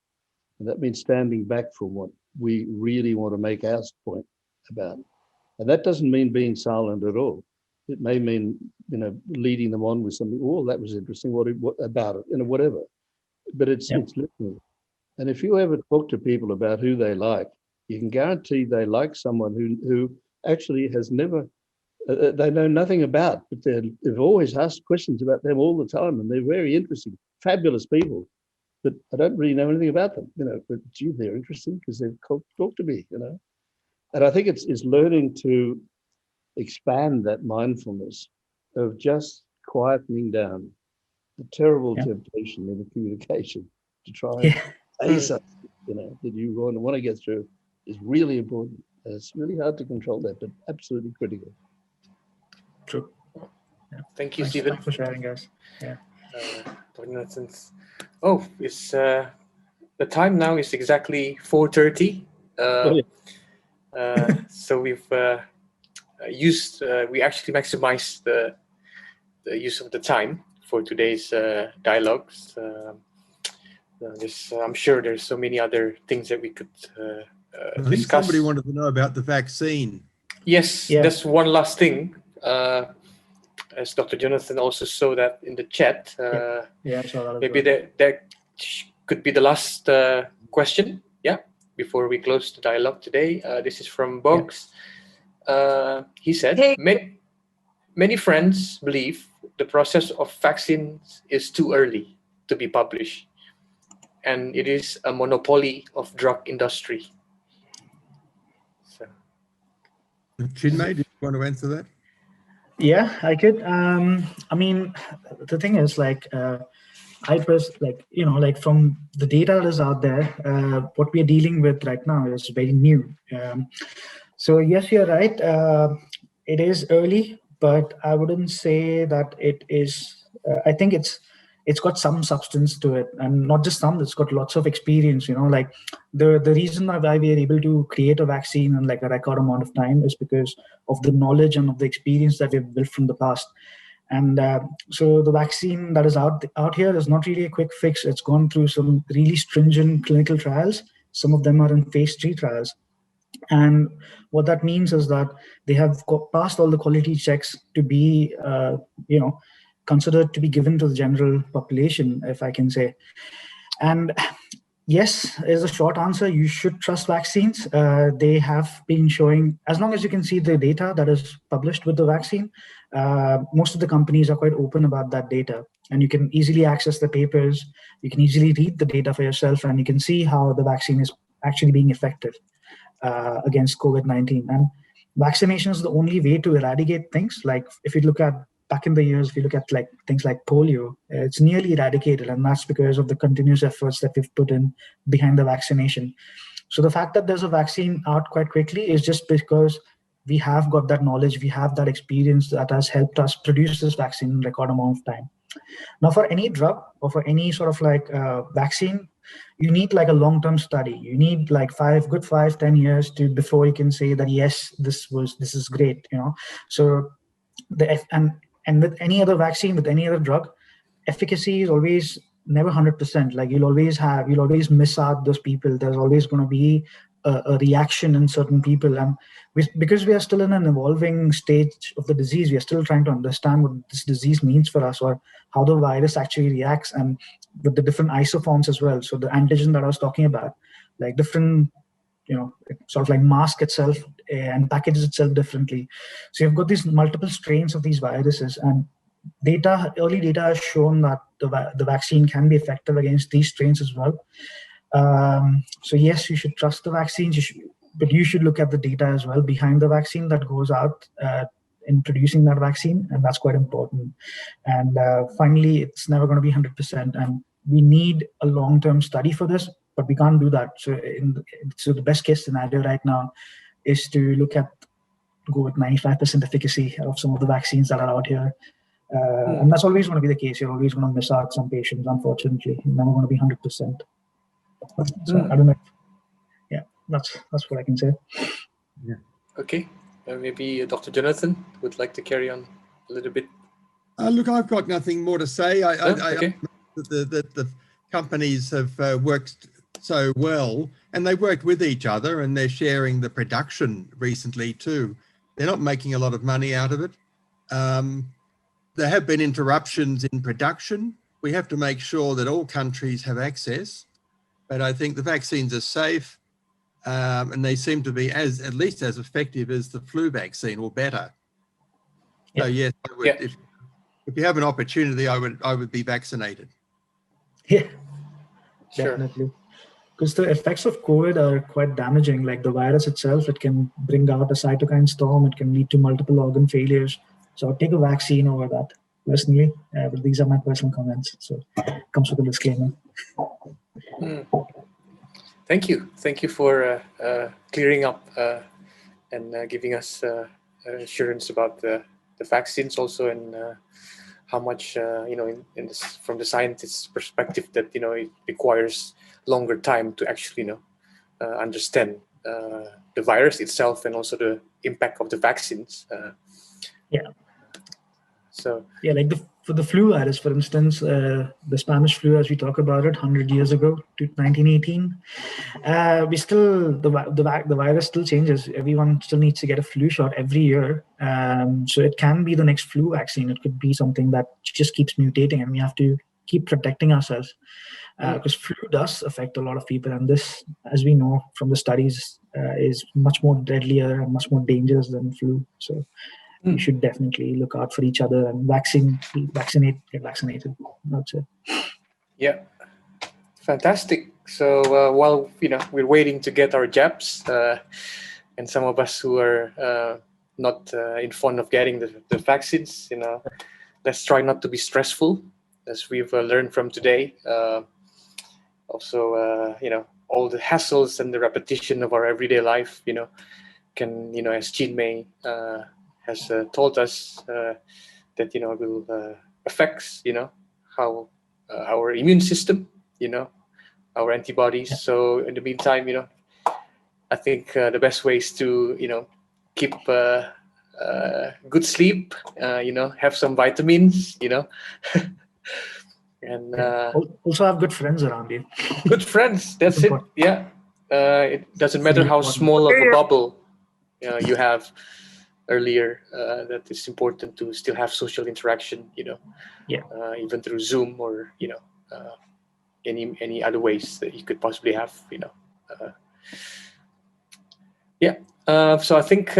And that means standing back from what we really want to make our point about. And that doesn't mean being silent at all. It may mean, leading them on with something. Oh, that was interesting. What about it? Whatever. But it's listening. And if you ever talk to people about who they like, you can guarantee they like someone who actually has never, they know nothing about, but they've always asked questions about them all the time, and they're very interesting, fabulous people. But I don't really know anything about them, but gee, they're interesting because they've talked to me, And I think it's learning to expand that mindfulness of just quietening down the terrible temptation in the communication to try and say something, that you want to get through is really important. And it's really hard to control that, but absolutely critical. True. Thank you, Thanks, Stephen. thanks for sharing, guys. Yeah. Oh, it's the time now is exactly 4:30. So we've we actually maximized the use of the time for today's dialogues. I'm sure there's so many other things that we could I think discuss. somebody wanted to know about the vaccine. Yes, Yeah. that's one last thing. As Dr. Jonathan also saw that in the chat. Yeah, I saw that as Maybe well. that could be the last question. Yeah, before we close the dialogue today. This is from Boggs. He said, Hey. many friends believe the process of vaccines is too early to be published, and it is a monopoly of drug industry. So. Chinmay, do you want to answer that? Yeah, I could. I mean, the thing is, like, from the data that is out there, what we are dealing with right now is very new. So yes, you're right. It is early, but I wouldn't say that it is. I think it's got some substance to it, and not just some. It's got lots of experience. Like the reason why we are able to create a vaccine in like a record amount of time is because of the knowledge and of the experience that we've built from the past. And so the vaccine that is out here is not really a quick fix. It's gone through some really stringent clinical trials. Some of them are in phase 3 trials. And what that means is that they have passed all the quality checks to be, considered to be given to the general population, if I can say. And yes, is a short answer. You should trust vaccines. They have been showing, as long as you can see the data that is published with the vaccine, most of the companies are quite open about that data. And you can easily access the papers. You can easily read the data for yourself, and you can see how the vaccine is actually being effective against COVID-19. And vaccination is the only way to eradicate things. Like if you look at back in the years, if you look at like things like polio, it's nearly eradicated, and that's because of the continuous efforts that we've put in behind the vaccination. So the fact that there's a vaccine out quite quickly is just because we have got that knowledge, we have that experience that has helped us produce this vaccine in record amount of time. Now, for any drug or for any sort of like vaccine, you need like a long-term study. You need like 10 years before you can say that yes, this is great. So and with any other vaccine, with any other drug, efficacy is always never 100%. Like you'll always miss out those people. There's always going to be a reaction in certain people, and because we are still in an evolving stage of the disease, we are still trying to understand what this disease means for us, or how the virus actually reacts, and with the different isoforms as well. So the antigen that I was talking about, like different, sort of like mask itself and packages itself differently. So you've got these multiple strains of these viruses, and early data has shown that the vaccine can be effective against these strains as well. So yes, you should trust the vaccines, but you should look at the data as well behind the vaccine that goes out in producing that vaccine, and that's quite important. And finally, it's never going to be 100%, and we need a long-term study for this, but we can't do that. So the best case scenario right now is to go with 95% efficacy of some of the vaccines that are out here. And that's always going to be the case. You're always going to miss out some patients, unfortunately. You're never going to be 100%. So I don't know. Yeah, that's what I can say. Yeah. Okay, maybe Dr. Jonathan would like to carry on a little bit. Look, I've got nothing more to say. Okay. The companies have worked so well, and they worked with each other, and they're sharing the production recently too. They're not making a lot of money out of it. There have been interruptions in production. We have to make sure that all countries have access, but I think the vaccines are safe, and they seem to be at least as effective as the flu vaccine, or better. Yeah. So yes, I would, if you have an opportunity, I would be vaccinated. Yeah, Sure. definitely. Because the effects of COVID are quite damaging. Like the virus itself, it can bring out a cytokine storm. It can lead to multiple organ failures. So I'll take a vaccine over that personally. But these are my personal comments. So it comes with a disclaimer. Thank you for clearing up and giving us assurance about the the vaccines also, and how much in this, from the scientist's perspective, that it requires longer time to actually understand the virus itself and also the impact of the vaccines. So yeah, like for the flu virus, for instance, the Spanish flu, as we talk about it, 100 years ago, to 1918, we still the virus still changes. Everyone still needs to get a flu shot every year. So it can be the next flu vaccine. It could be something that just keeps mutating, and we have to keep protecting ourselves because flu does affect a lot of people, and this, as we know from the studies, is much more deadlier and much more dangerous than flu. So we should definitely look out for each other and get vaccinated. That's it. yeah, fantastic. So while we're waiting to get our jabs, and some of us who are not in fond of getting the vaccines, let's try not to be stressful, as we've learned from today. Also, all the hassles and the repetition of our everyday life, can, as Chinmay has told us, that will affects how our immune system, our antibodies. So in the meantime, I think the best way is to keep good sleep, have some vitamins, and also have good friends around you. good friends. That's it. Yeah, it doesn't matter how small of a bubble you have earlier. That it's important to still have social interaction. Even through Zoom or any other ways that you could possibly have. So I think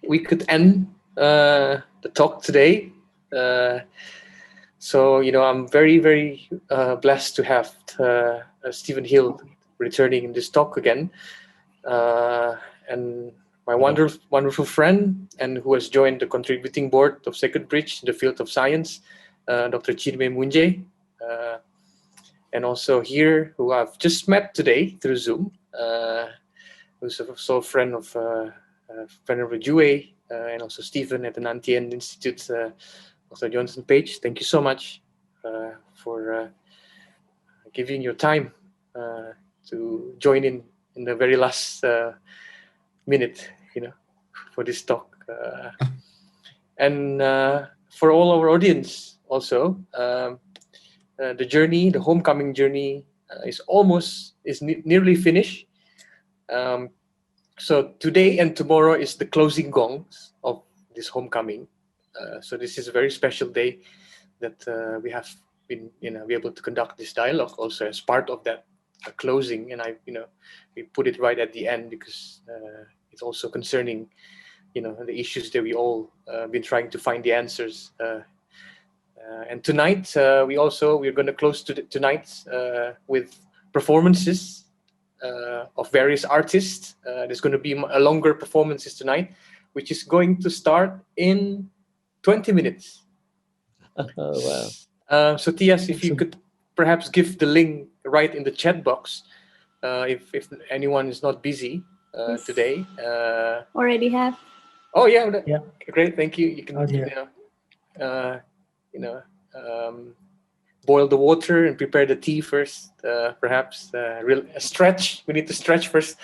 we could end the talk today. So I'm very, very blessed to have Stephen Hill returning in this talk again, and my wonderful friend, and who has joined the contributing board of Sacred Bridge in the field of science, Dr. Chinmay Munje, and also here, who I've just met today through Zoom, who's also a friend of Venerable Juewei, and also Stephen at the Tien Institute, Dr. Johnson Page. Thank you so much for giving your time to join in the very last minute, for this talk, and for all our audience also. The homecoming journey is nearly finished. So today and tomorrow is the closing gongs of this homecoming. So this is a very special day that we have been, be able to conduct this dialogue also as part of that closing. And we put it right at the end because it's also concerning, the issues that we all been trying to find the answers. And tonight, we're going to close tonight with performances of various artists. There's going to be a longer performances tonight, which is going to start in 20 minutes. Oh, wow. So Tias, if you could perhaps give the link right in the chat box, if anyone is not busy today. Already have. Oh yeah, Yeah. Great, thank you. You can boil the water and prepare the tea first. Perhaps a stretch. We need to stretch first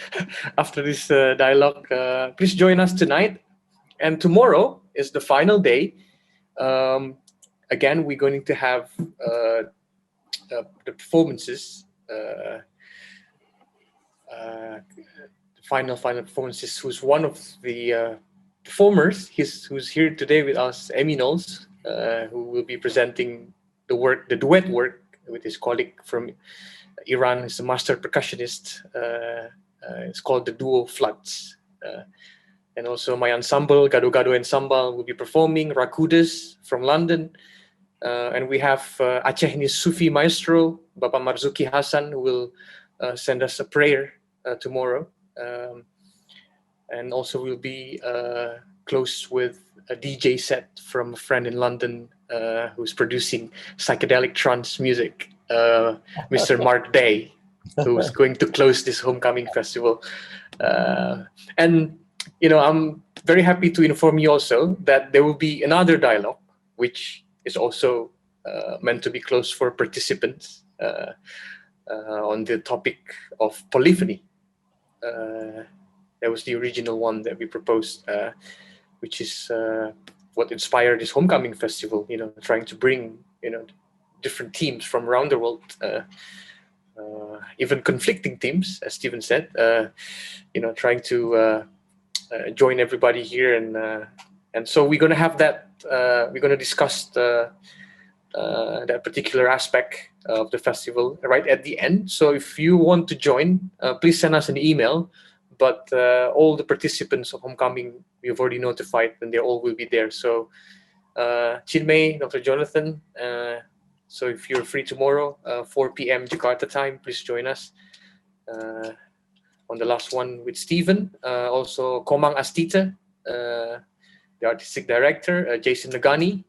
after this dialogue. Please join us tonight, and tomorrow is the final day. Again, we're going to have the performances. The final performances. Who's one of the performers? Who's here today with us, Emeritus, who will be presenting the duet work with his colleague from Iran. He's a master percussionist. It's called the Duo Floods. And also my ensemble, Gado Gado Ensemble, will be performing Rakudas from London. And we have Acehnis Sufi Maestro, Bapak Marzuki Hassan, who will send us a prayer tomorrow. And also we'll be close with a DJ set from a friend in London who's producing psychedelic trance music, Mr. Mark Day, who's going to close this homecoming festival. And I'm very happy to inform you also that there will be another dialogue, which is also meant to be closed for participants on the topic of polyphony. That was the original one that we proposed, which is what inspired this homecoming festival. Trying to bring different teams from around the world, even conflicting teams, as Stephen said. Trying to join everybody here, and so we're going to have that. We're going to discuss that particular aspect of the festival right at the end. So if you want to join, please send us an email. But all the participants of homecoming, we've already notified, and they all will be there. So Chinmay, Dr. Jonathan. So if you're free tomorrow, 4 p.m. Jakarta time, please join us. On the last one with Stephen, also Komang Astita, the artistic director, Jason Nagani,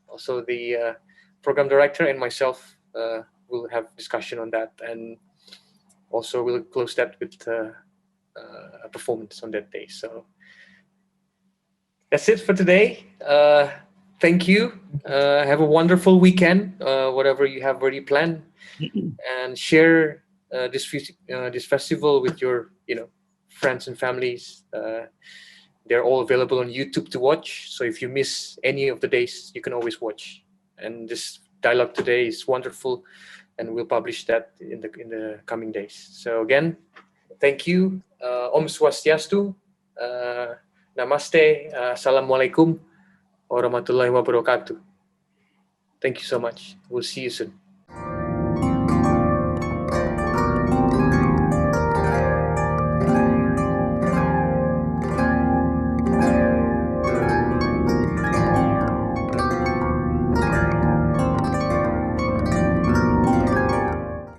also the program director, and myself will have discussion on that, and also we'll close that with a performance on that day. So that's it for today. Thank you. Have a wonderful weekend, whatever you have already planned, and share this festival with your friends and families. They're all available on YouTube to watch. So if you miss any of the days, you can always watch. And this dialogue today is wonderful, and we'll publish that in the coming days. So again, thank you. Om Swastiastu. Namaste. Assalamualaikum warahmatullahi wabarakatuh. Thank you so much. We'll see you soon.